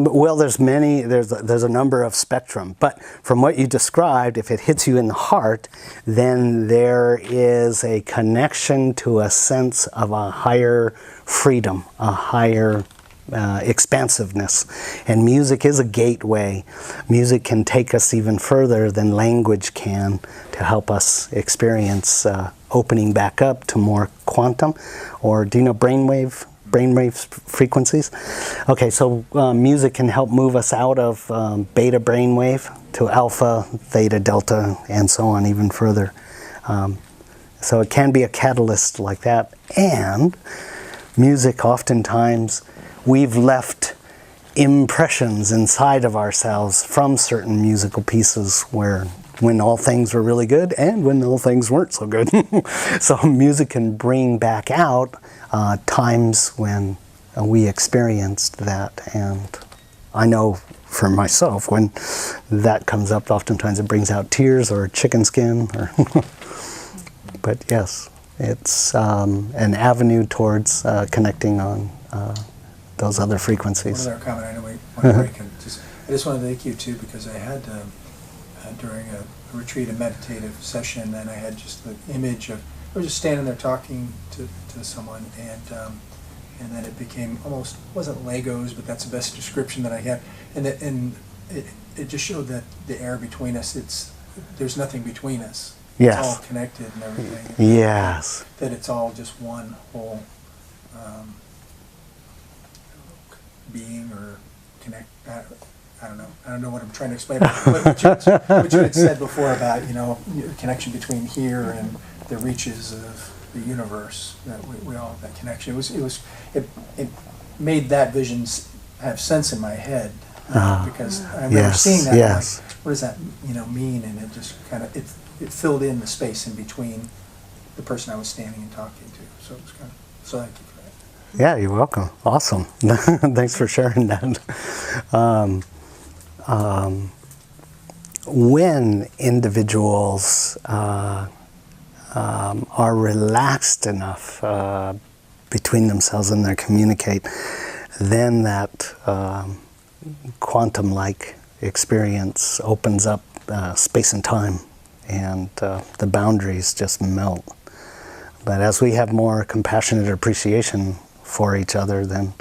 Well, there's a number of spectrum, but from what you described, if it hits you in the heart, then there is a connection to a sense of a higher freedom, a higher expansiveness. And music is a gateway. Music can take us even further than language can to help us experience opening back up to more quantum, or do you know brainwave frequencies? Okay, so music can help move us out of beta brainwave to alpha, theta, delta, and so on even further. So it can be a catalyst like that. And music, oftentimes, we've left impressions inside of ourselves from certain musical pieces when all things were really good and when all things weren't so good. So music can bring back out times when we experienced that. And I know for myself, when that comes up, oftentimes it brings out tears or chicken skin. But yes, it's an avenue towards connecting on those other frequencies. One other comment, I know we want to break. I just wanted to thank you too, because I had during a retreat, a meditative session, and I had just the image of, I was just standing there talking to someone, and then it became almost, wasn't Legos, but that's the best description that I had, and it just showed that the air between us, there's nothing between us. Yes. It's all connected and everything. Yes. That it's all just one whole being or connect. I don't know what I'm trying to explain. But what you had said before about your connection between here and the reaches of the universe, that we all have that connection. It made that vision have sense in my head because I remember seeing that. Yes. Like, what does that mean? And it just kind of it filled in the space in between the person I was standing and talking to. So it was kind of thank you for that. Yeah, you're welcome. Awesome. Thanks for sharing that. When individuals are relaxed enough between themselves and they communicate, then that quantum-like experience opens up space and time, and the boundaries just melt. But as we have more compassionate appreciation for each other, then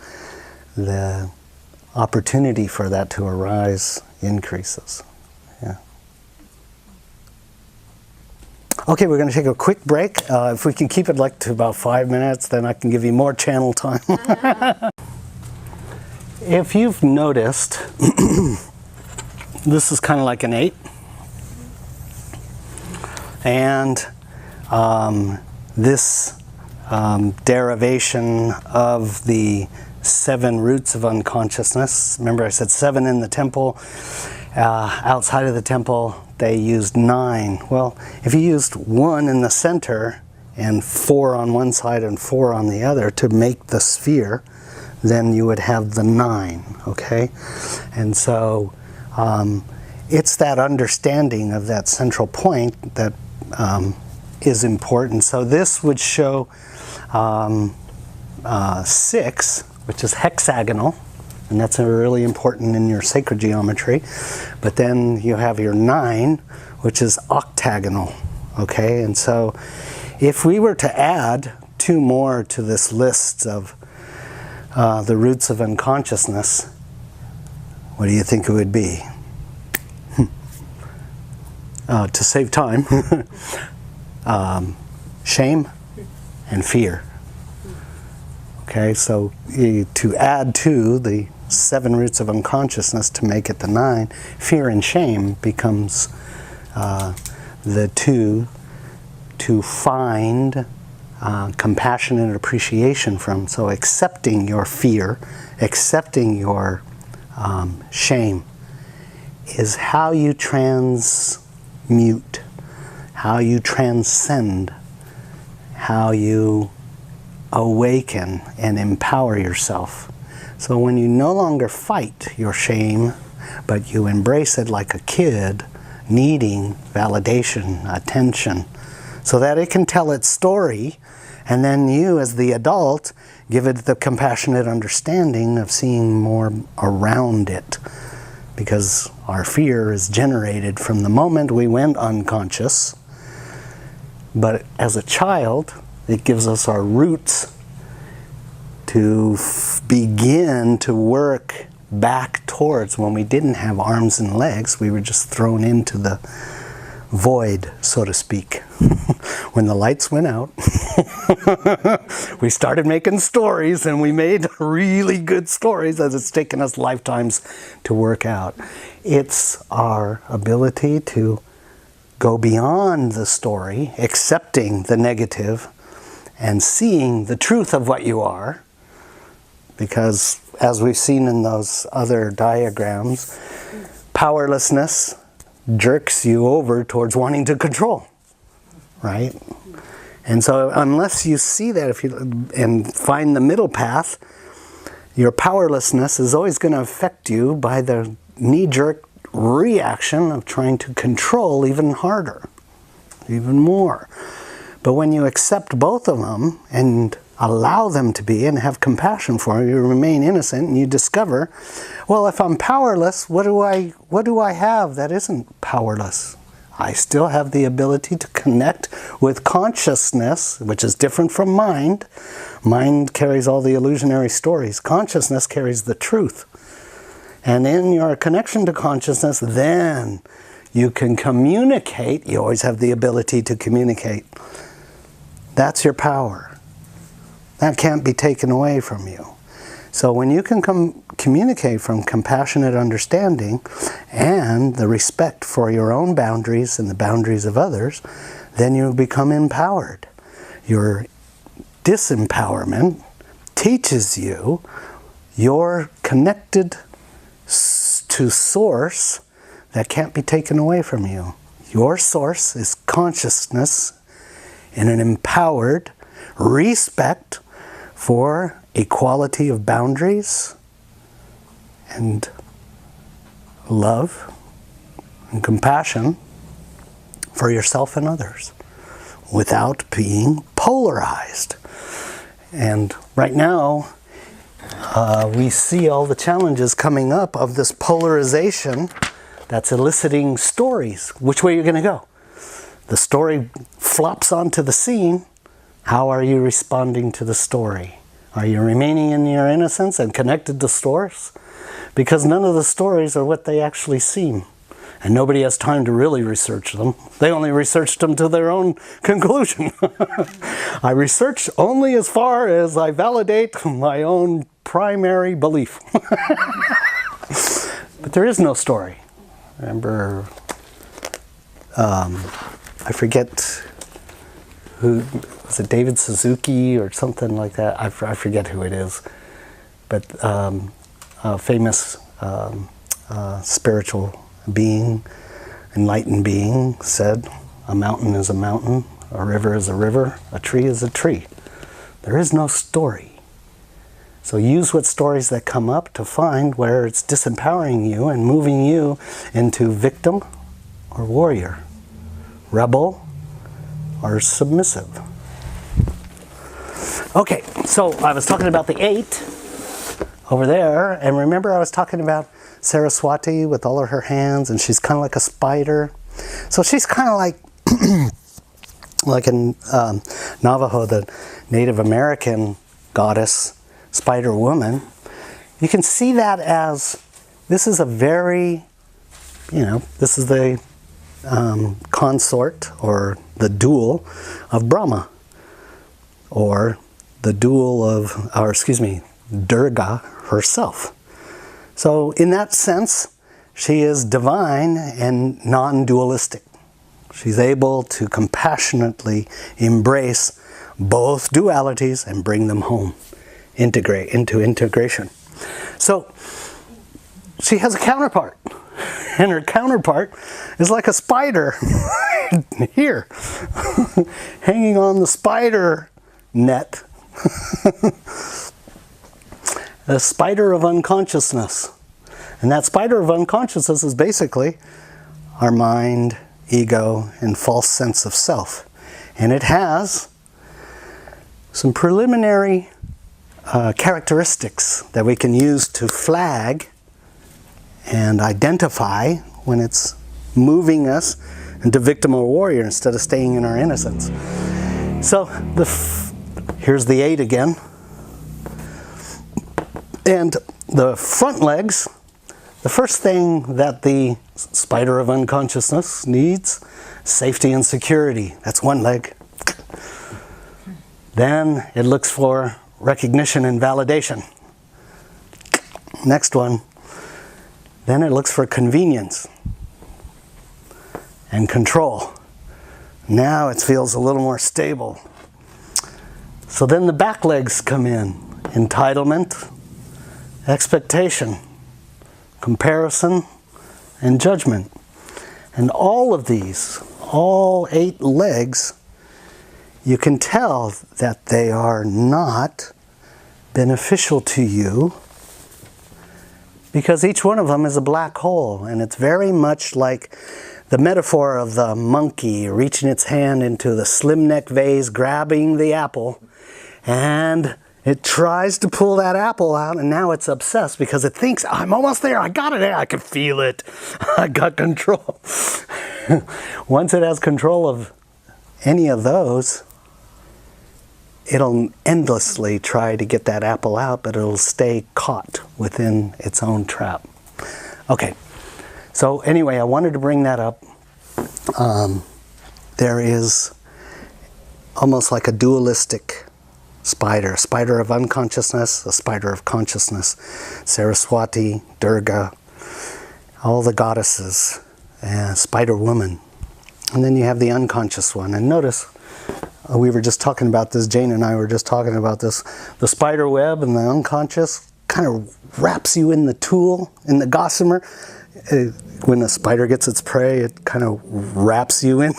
the opportunity for that to arise increases. Yeah. Okay, we're going to take a quick break. If we can keep it like to about 5 minutes, then I can give you more channel time. If you've noticed, this is kind of like an 8. And this derivation of the 7 roots of unconsciousness. Remember I said 7 in the temple. Outside of the temple, they used 9. Well, if you used 1 in the center and 4 on one side and 4 on the other to make the sphere, then you would have the 9, okay? And so it's that understanding of that central point that is important. So this would show 6, which is hexagonal, and that's really important in your sacred geometry. But then you have your 9, which is octagonal, okay? And so if we were to add 2 more to this list of the roots of unconsciousness, what do you think it would be? To save time, shame and fear. Okay, so to add to the 7 roots of unconsciousness to make it the 9, fear and shame becomes the 2 to find compassionate appreciation from. So accepting your fear, accepting your shame is how you transmute, how you transcend, how you awaken and empower yourself. So when you no longer fight your shame, but you embrace it like a kid needing validation, attention, so that it can tell its story, and then you as the adult give it the compassionate understanding of seeing more around it. Because our fear is generated from the moment we went unconscious, but as a child, it gives us our roots to begin to work back towards when we didn't have arms and legs. We were just thrown into the void, so to speak. When the lights went out, we started making stories, and we made really good stories as it's taken us lifetimes to work out. It's our ability to go beyond the story, accepting the negative, and seeing the truth of what you are. Because as we've seen in those other diagrams, powerlessness jerks you over towards wanting to control, right? And so unless you see that and find the middle path, your powerlessness is always going to affect you by the knee-jerk reaction of trying to control even harder, even more. But when you accept both of them and allow them to be and have compassion for them, you remain innocent, and you discover, well, if I'm powerless, what do I have that isn't powerless? I still have the ability to connect with consciousness, which is different from mind. Mind carries all the illusionary stories. Consciousness carries the truth. And in your connection to consciousness, then you can communicate. You always have the ability to communicate. That's your power. That can't be taken away from you. So when you can communicate from compassionate understanding and the respect for your own boundaries and the boundaries of others, then you become empowered. Your disempowerment teaches you you're connected to source that can't be taken away from you. Your source is consciousness in an empowered respect for equality of boundaries and love and compassion for yourself and others without being polarized. And right now, we see all the challenges coming up of this polarization that's eliciting stories. Which way are you going to go? The story flops onto the scene. How are you responding to the story? Are you remaining in your innocence and connected to source? Because none of the stories are what they actually seem. And nobody has time to really research them. They only researched them to their own conclusion. I research only as far as I validate my own primary belief. But there is no story. Remember, I forget who, was it David Suzuki or something like that? I forget who it is. But a famous spiritual being, enlightened being, said, a mountain is a mountain, a river is a river, a tree is a tree. There is no story. So use what stories that come up to find where it's disempowering you and moving you into victim or warrior, rebel or submissive. Okay, so I was talking about the 8 over there, and remember I was talking about Saraswati with all of her hands, and she's kind of like a spider. So she's kind of like in Navajo, the Native American goddess, spider woman. You can see that as, this is a very, this is the consort or the dual of Brahma, or the dual of, Durga herself. So in that sense, she is divine and non-dualistic. She's able to compassionately embrace both dualities and bring them home, integrate into integration. So she has a counterpart, and her counterpart is like a spider here, hanging on the spider net. A spider of unconsciousness. And that spider of unconsciousness is basically our mind, ego, and false sense of self. And it has some preliminary characteristics that we can use to flag and identify when it's moving us into victim or warrior instead of staying in our innocence. So here's the 8 again. And the front legs, the first thing that the spider of unconsciousness needs, safety and security. That's one leg. Then it looks for recognition and validation. Next one. Then it looks for convenience and control. Now it feels a little more stable. So then the back legs come in. Entitlement, expectation, comparison, and judgment. And all of these, all 8 legs, you can tell that they are not beneficial to you because each one of them is a black hole, and it's very much like the metaphor of the monkey reaching its hand into the slim neck vase, grabbing the apple, and it tries to pull that apple out, and now it's obsessed because it thinks, I'm almost there, I got it, I can feel it, I got control. Once it has control of any of those, it'll endlessly try to get that apple out, but it'll stay caught within its own trap. Okay, so anyway, I wanted to bring that up. There is almost like a dualistic spider, a spider of unconsciousness, a spider of consciousness. Saraswati, Durga, all the goddesses, and spider woman. And then you have the unconscious one. And notice, we were just talking about this, Jane and I were just talking about this, the spider web and the unconscious kind of wraps you in the tool, in the gossamer. When the spider gets its prey, it kind of wraps you in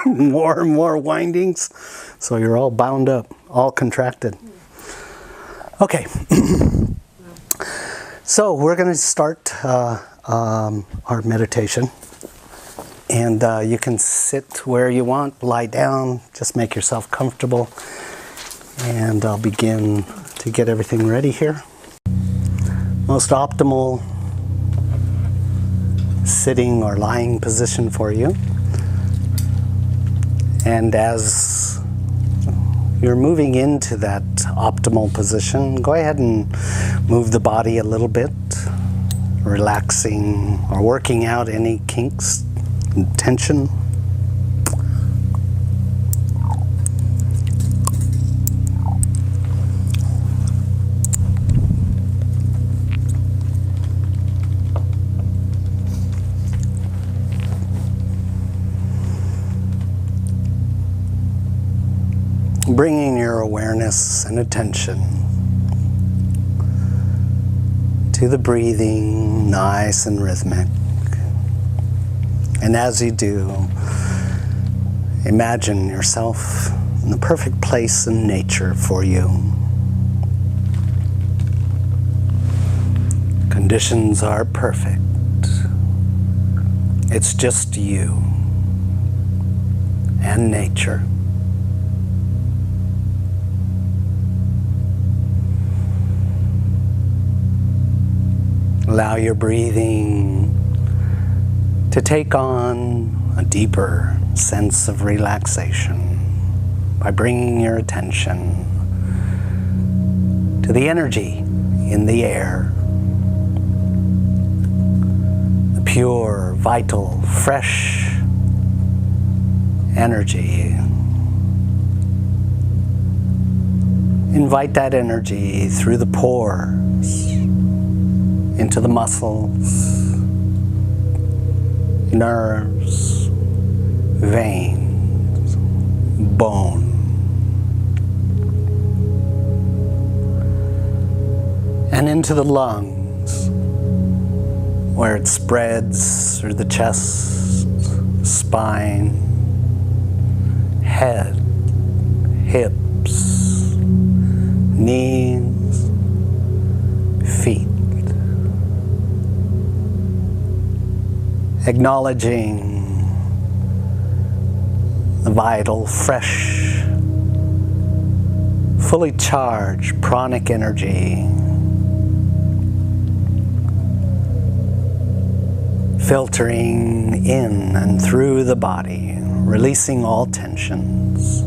more and more windings. So you're all bound up, all contracted. Okay. So we're going to start our meditation. And you can sit where you want, lie down, just make yourself comfortable. And I'll begin to get everything ready here. Most optimal sitting or lying position for you. And as you're moving into that optimal position, go ahead and move the body a little bit, relaxing or working out any kinks and tension. Bringing your awareness and attention to the breathing, nice and rhythmic. And as you do, imagine yourself in the perfect place in nature for you. Conditions are perfect. It's just you and nature. Allow your breathing to take on a deeper sense of relaxation by bringing your attention to the energy in the air. The pure, vital, fresh energy. Invite that energy through the pores into the muscles, nerves, veins, bone. And into the lungs, where it spreads through the chest, spine, head, hips, knees, feet. Acknowledging the vital, fresh, fully charged pranic energy filtering in and through the body, releasing all tensions.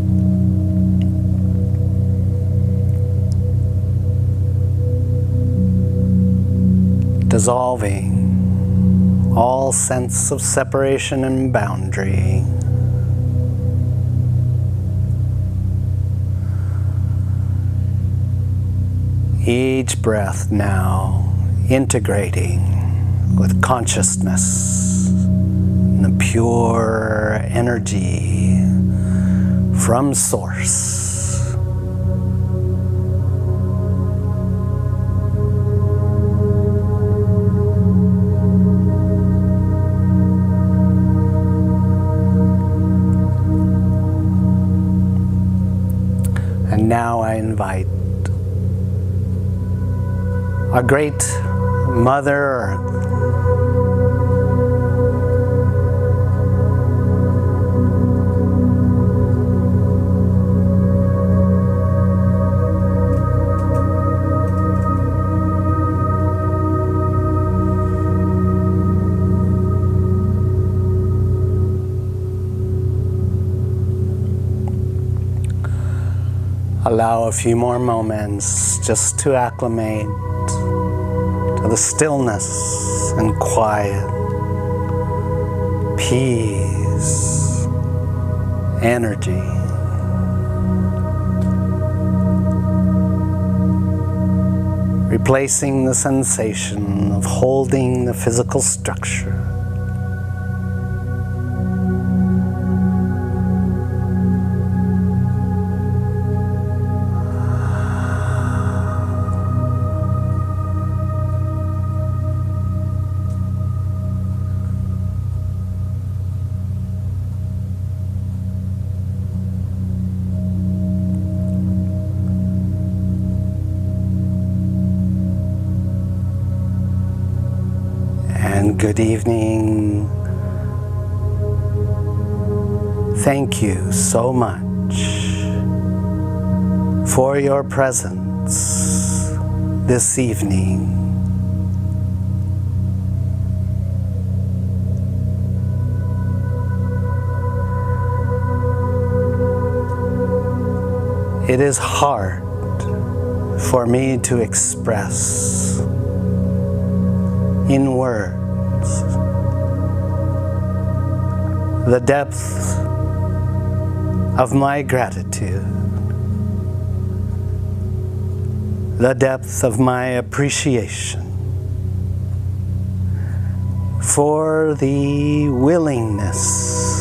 Dissolving all sense of separation and boundary. Each breath now integrating with consciousness and the pure energy from Source. And now I invite our great Mother Earth allow a few more moments just to acclimate to the stillness and quiet, peace, energy. Replacing the sensation of holding the physical structure. And good evening. Thank you so much for your presence this evening. it is hard for me to express in words the depth of my gratitude, the depth of my appreciation for the willingness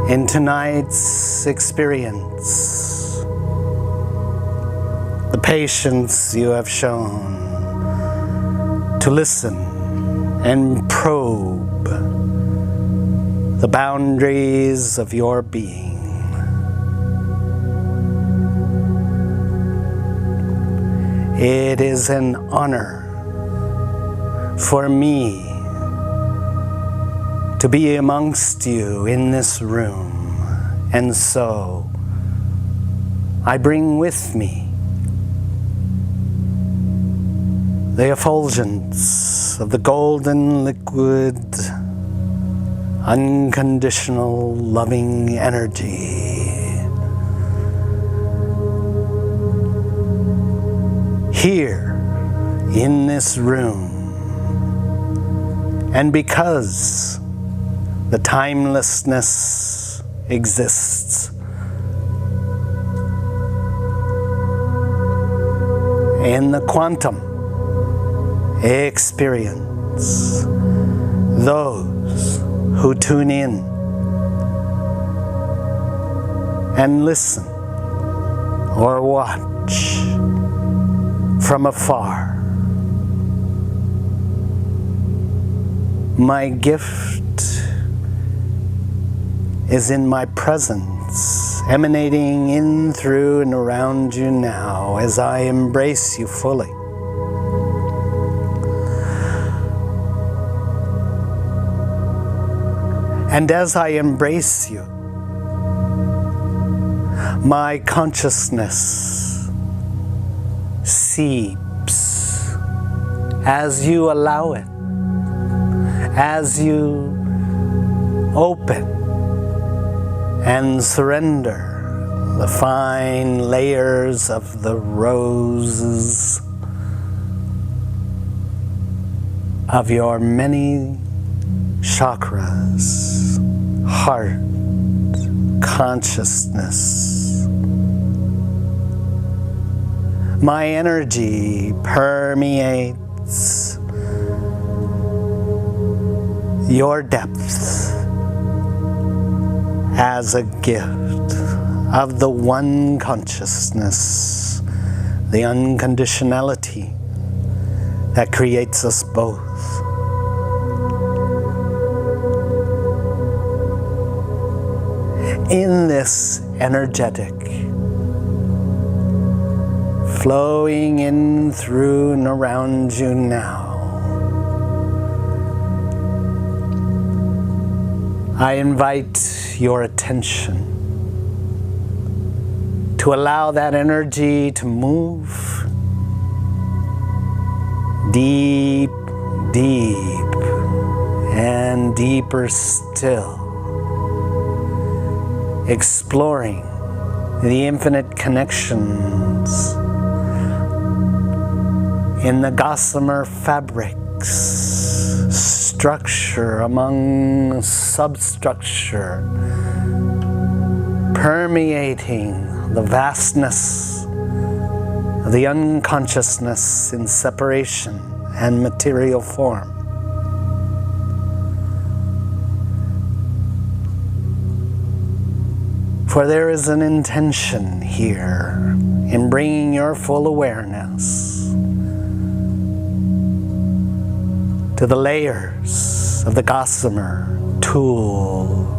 in tonight's experience, the patience you have shown to listen and probe the boundaries of your being. It is an honor for me to be amongst you in this room, and so I bring with me the effulgence of the golden liquid, unconditional loving energy. Here in this room, and because the timelessness exists, in the quantum experience, those who tune in and listen or watch from afar, my gift is in my presence, emanating in, through, and around you now as I embrace you fully. And as I embrace you, my consciousness seeps as you allow it, as you open and surrender the fine layers of the roses of your many chakras, heart, consciousness. My energy permeates your depth as a gift of the one consciousness, the unconditionality that creates us both. In this energetic, flowing in, through, and around you now, I invite your attention to allow that energy to move deep, deep, and deeper still, exploring the infinite connections in the gossamer fabrics, structure among substructure, permeating the vastness of the unconsciousness in separation and material form. For there is an intention here in bringing your full awareness to the layers of the gossamer tool.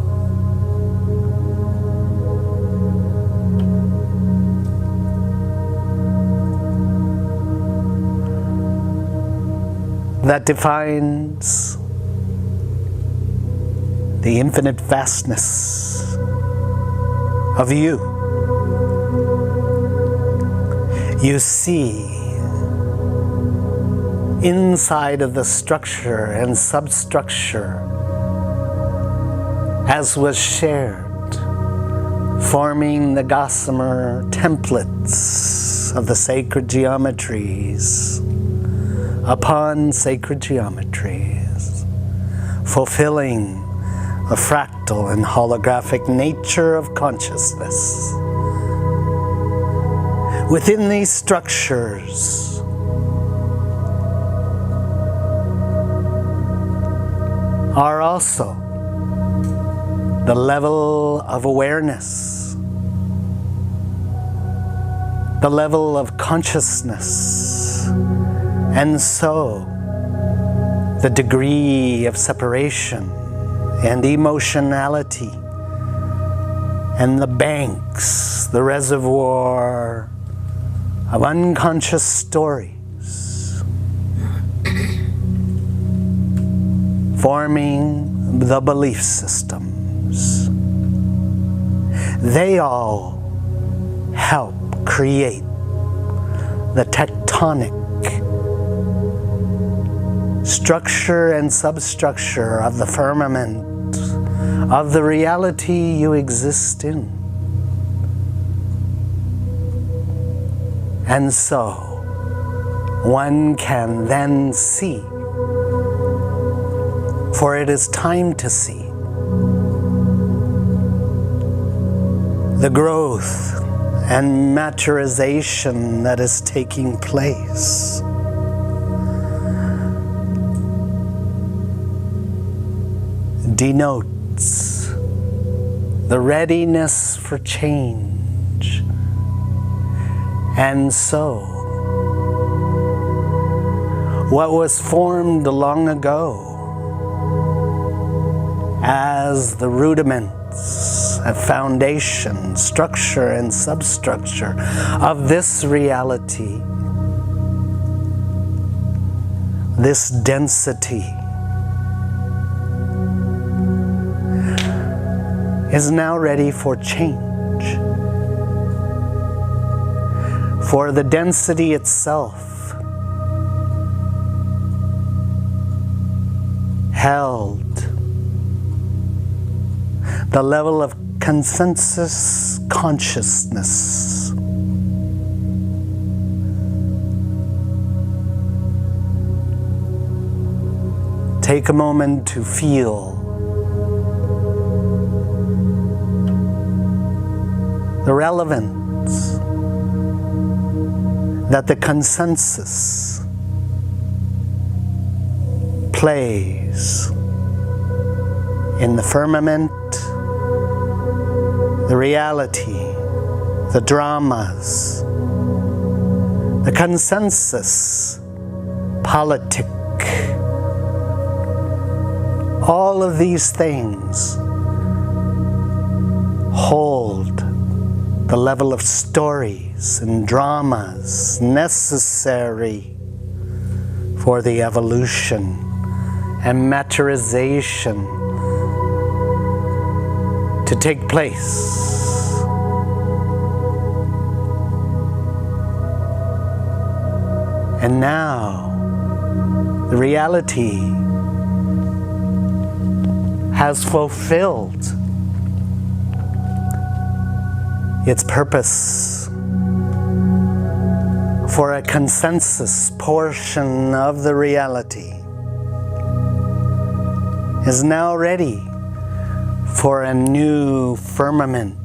That defines the infinite vastness of you. You see inside of the structure and substructure, as was shared forming the gossamer templates of the sacred geometries upon sacred geometries, fulfilling the fractal and holographic nature of consciousness. Within these structures are also the level of awareness, the level of consciousness, and so the degree of separation and emotionality, and the banks, the reservoir of unconscious stories, forming the belief systems. They all help create the tectonic structure and substructure of the firmament of the reality you exist in. And so one can then see, for it is time to see, the growth and maturization that is taking place. Denotes the readiness for change. And so, what was formed long ago as the rudiments, a foundation, structure, and substructure of this reality, this density, is now ready for change. For the density itself held the level of consensus consciousness. Take a moment to feel the relevance that the consensus plays in the firmament, the reality, the dramas, the consensus, politic. All of these things hold the level of stories and dramas necessary for the evolution and maturization to take place. And now the reality has fulfilled its purpose for a consensus portion of the reality, is now ready for a new firmament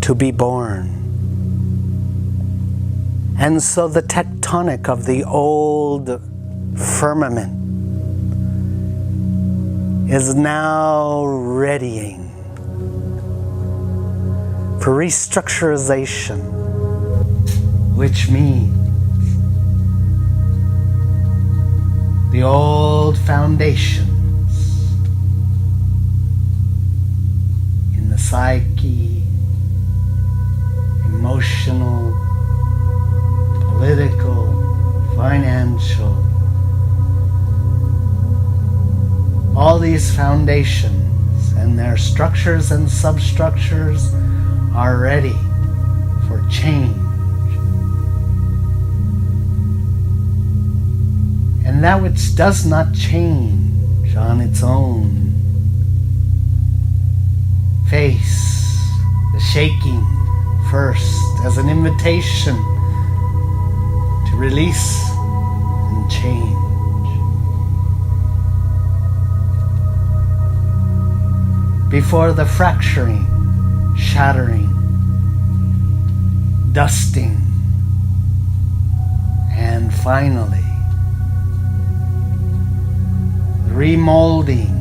to be born. And so the tectonic of the old firmament is now readying for restructurization, which means the old foundations in the psyche, emotional, political, financial, all these foundations and their structures and substructures are ready for change. And that which does not change on its own face shaking first as an invitation to release and change. Before the fracturing, shattering, dusting, and finally remolding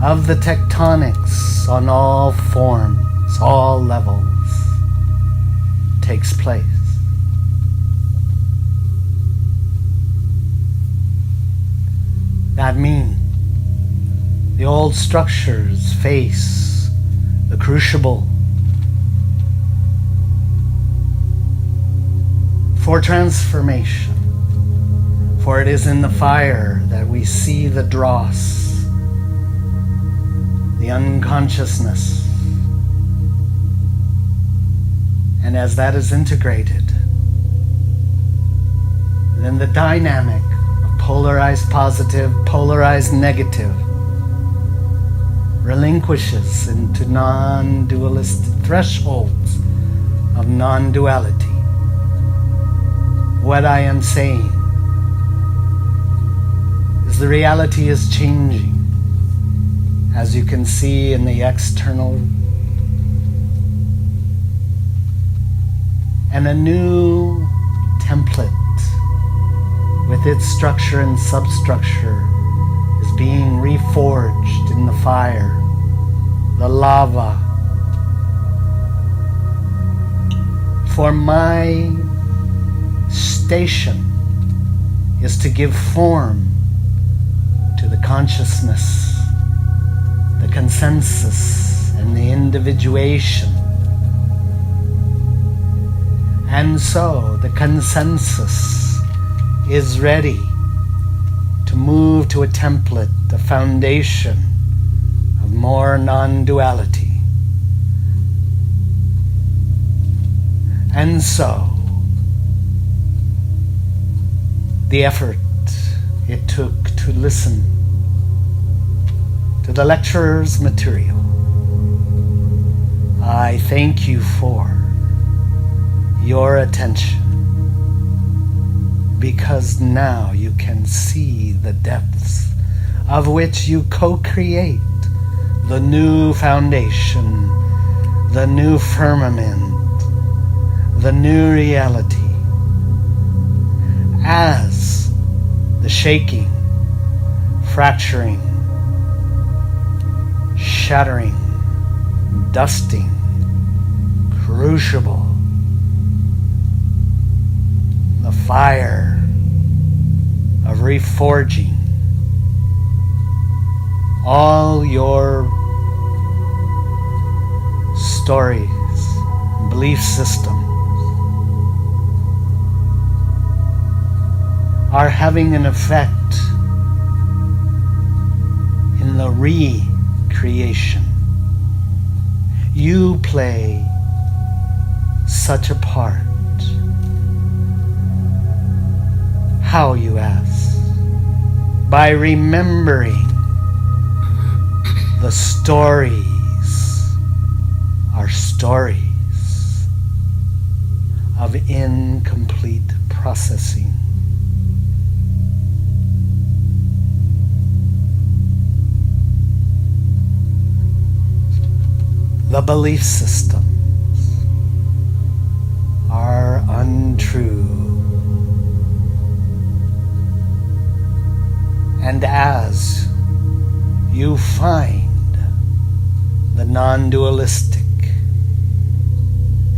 of the tectonics on all forms, all levels, takes place. That means the old structures face the crucible for transformation. For it is in the fire that we see the dross, the unconsciousness. And as that is integrated, then the dynamic of polarized positive, polarized negative relinquishes into non-dualistic thresholds of non-duality. What I am saying is the reality is changing, as you can see in the external, and a new template with its structure and substructure is being reforged in the fire, the lava. For my station is to give form to the consciousness, the consensus, and the individuation. And so the consensus is ready to move to a template, a foundation of more non-duality. And so the effort it took to listen to the lecturer's material, I thank you for your attention, because now you can see the depths of which you co-create the new foundation, the new firmament, the new reality, as the shaking, fracturing, shattering, dusting, crucible, the fire of reforging all your stories, belief systems are having an effect in the recreation. You play such a part. How, you ask? By remembering the stories are stories of incomplete processing. The belief systems are untrue. And as you find the non-dualistic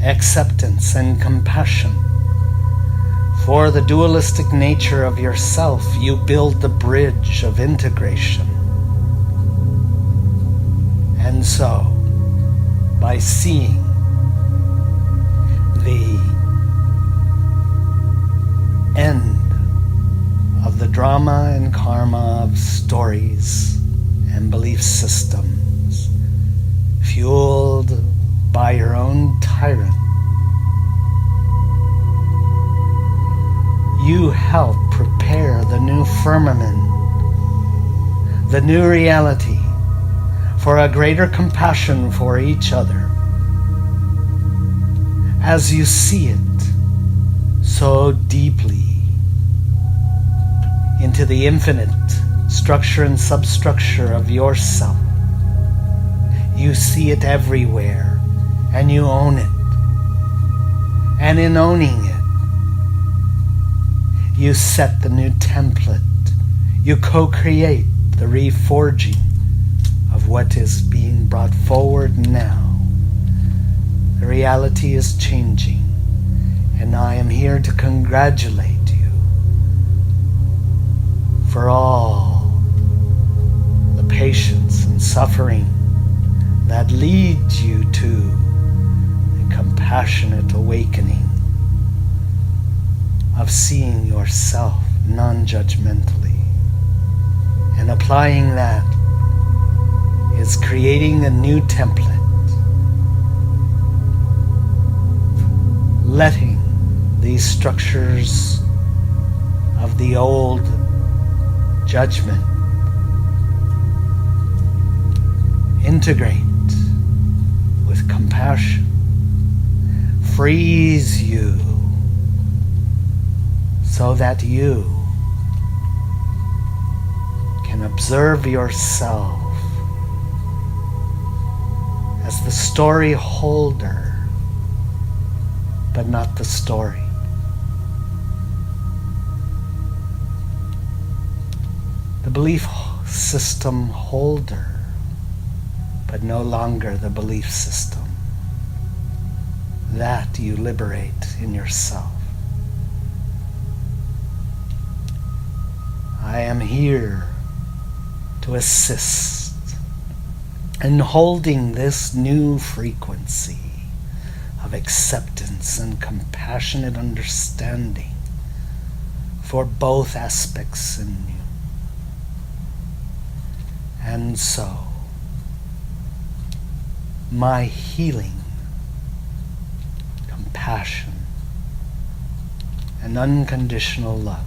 acceptance and compassion for the dualistic nature of yourself, you build the bridge of integration. And so, by seeing the end of the drama and karma of stories and belief systems fueled by your own tyrant, you help prepare the new firmament, the new reality for a greater compassion for each other as you see it so deeply into the infinite structure and substructure of yourself. You see it everywhere, and you own it. And in owning it, you set the new template. You co-create the reforging of what is being brought forward now. The reality is changing, and I am here to congratulate you for all the patience and suffering that leads you to the compassionate awakening of seeing yourself non-judgmentally. And applying that is creating a new template, letting these structures of the old judgment integrate with compassion, frees you so that you can observe yourself as the story holder, but not the story. The belief system holder, but no longer the belief system. That you liberate in yourself. I am here to assist in holding this new frequency of acceptance and compassionate understanding for both aspects in you. And so, my healing, compassion, and unconditional love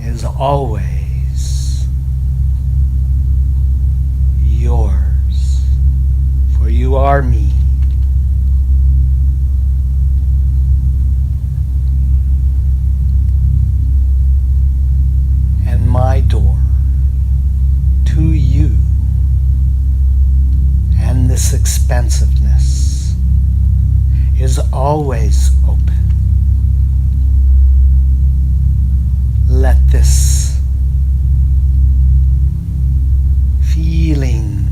is always yours, for you are me. And my door to you and this expansiveness is always open. Let this feeling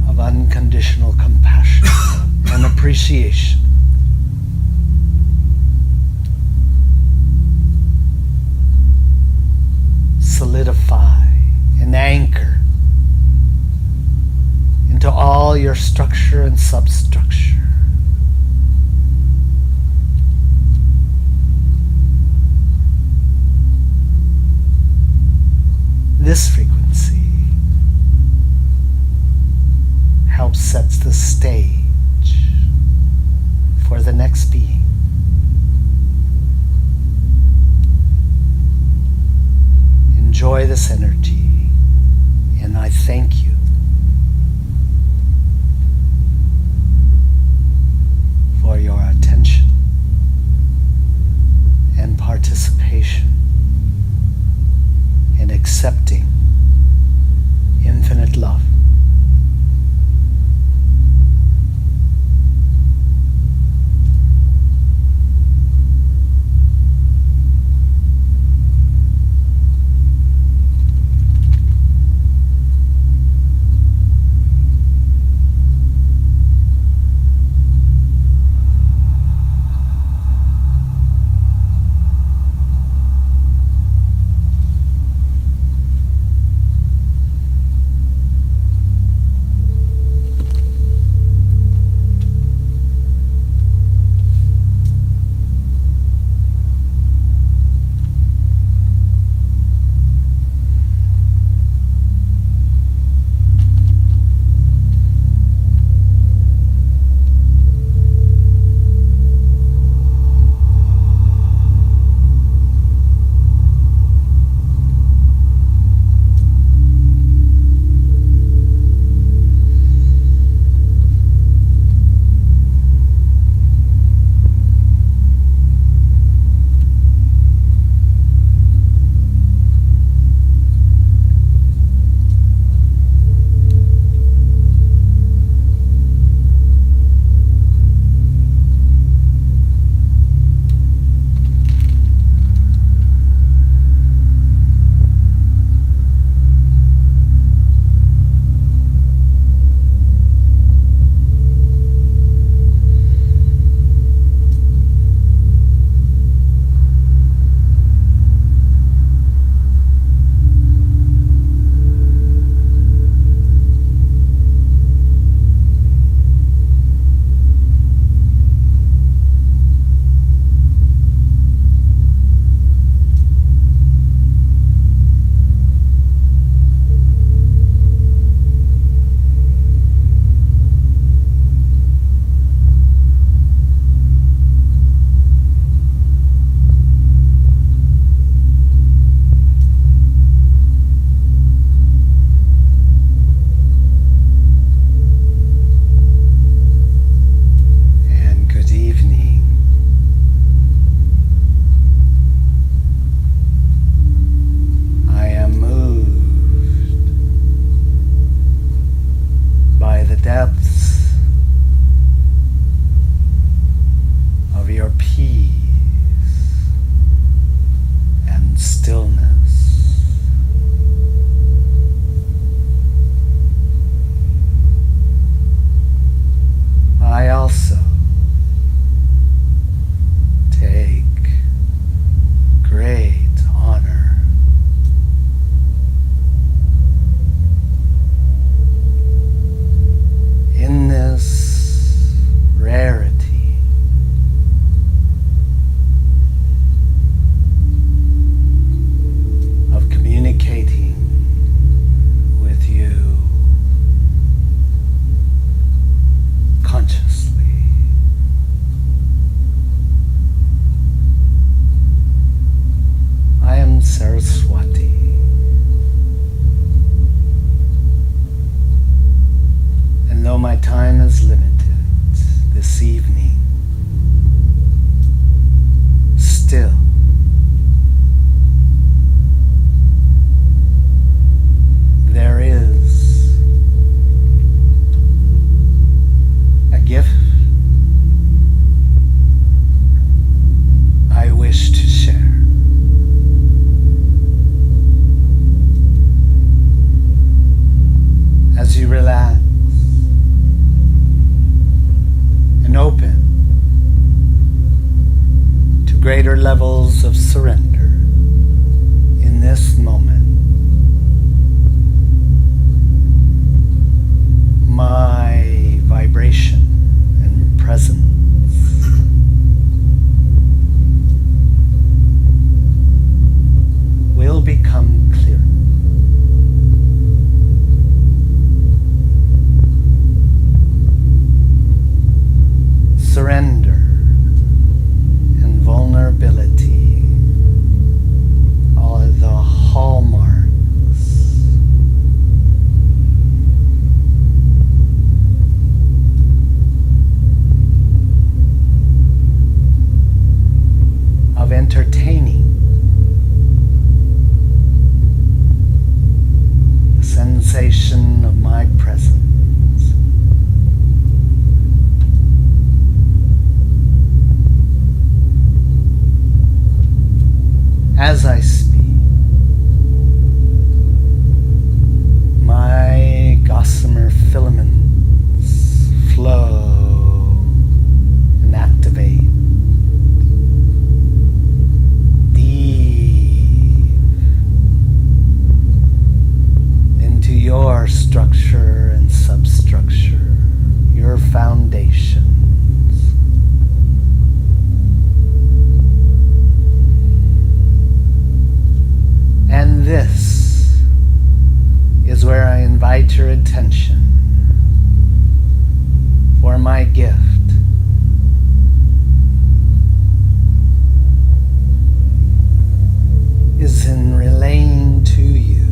of unconditional compassion and appreciation solidify and anchor into all your structure and substructure. This frequency helps set the stage for the next being. Enjoy this energy, and I thank you for your attention and participation in accepting infinite love. Saraswati. And though my time is limited this evening, still, there is a gift I wish to share. As you relax and open to greater levels of surrender in this moment, my vibration and presence will become clearer. Surrender and vulnerability are the hallmarks of entertaining the sensation of my presence. As I speak, my gossamer filaments flow and activate deep into your structure and substructure, your foundations. And this is where I invite your attention for my gift. Is in relaying to you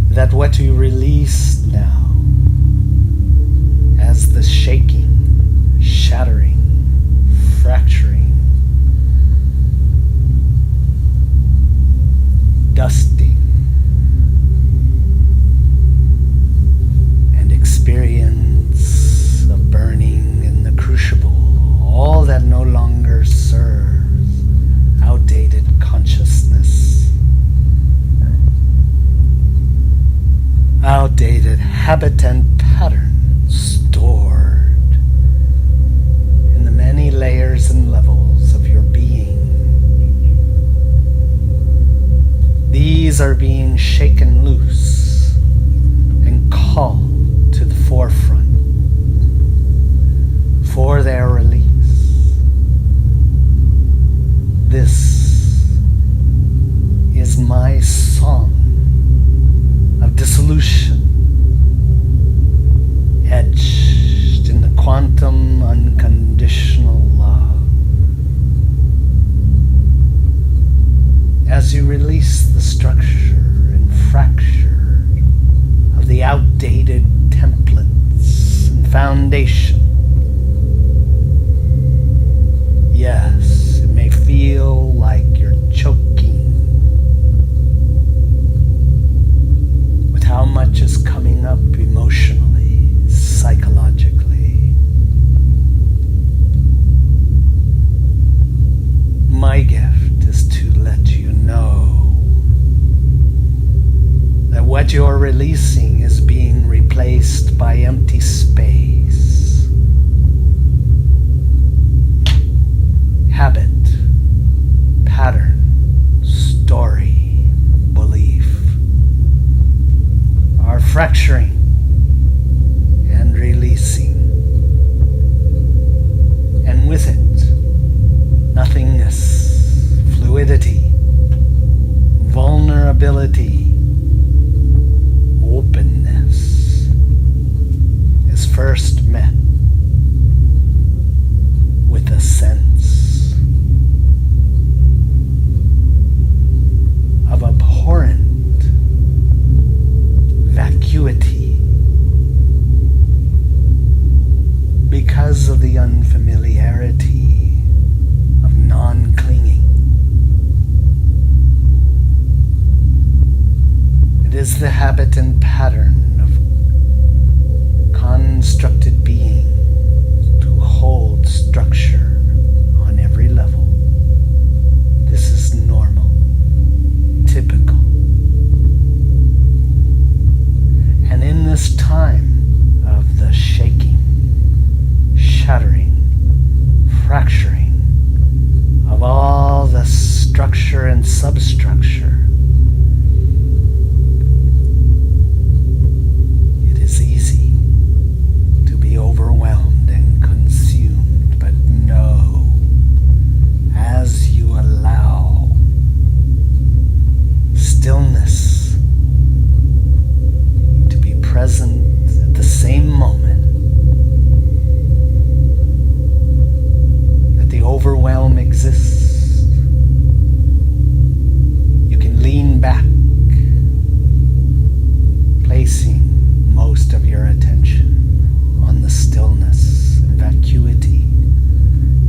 that what you release now as the shaking, shattering, fracturing, dusting, and experience of burning in the crucible, all that no longer serves outdated consciousness, outdated habit and pattern stored in the many layers and levels of your being. These are being shaken loose and called to the forefront for their release. This is my song of dissolution, etched in the quantum unconditional love. As you release the structure and fracture of the outdated templates and foundation, yes, it may feel like you're choking with how much is coming up emotionally, psychologically. My gift is to let you know that what you're releasing is being replaced by empty space. Habit, pattern, story, belief are fracturing and releasing. And with it, nothingness, fluidity, vulnerability, openness is first met with a sense is the habit and pattern of constructed being to hold structure on every level. This is normal, typical. And in this time of the shaking, shattering, fracturing of all the structure and substructure, it is easy to be overwhelmed and consumed, but know, as you allow stillness to be present at the same moment, that the overwhelm exists, you can lean back, placing most of your attention on the stillness and vacuity,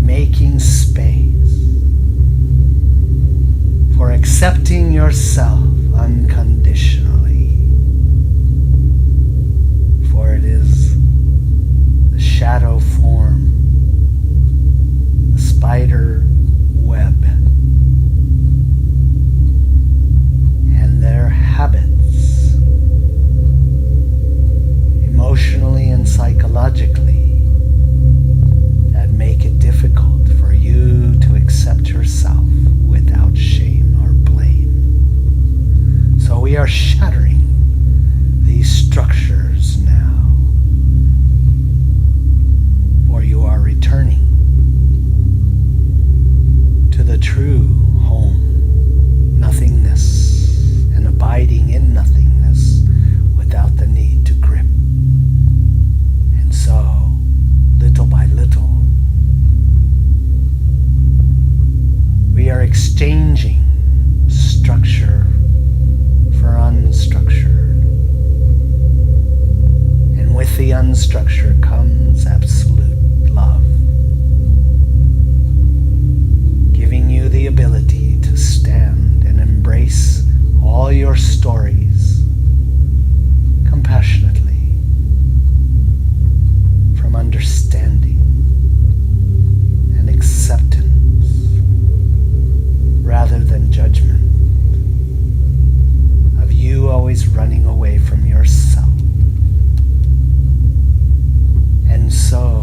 making space for accepting yourself unconditionally. For it is the shadow form, the spider web, and their habits, emotionally and psychologically, that make it difficult for you to accept yourself without shame or blame. So we are shattering these structures now, for you are returning to the true home, nothingness, and abiding in nothingness without the need to grip. And so, little by little, we are exchanging structure for unstructured. And with the unstructured comes absolute love, giving you the ability to stand and embrace all your stories compassionately, from understanding and acceptance rather than judgment of you always running away from yourself. And so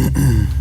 Amen.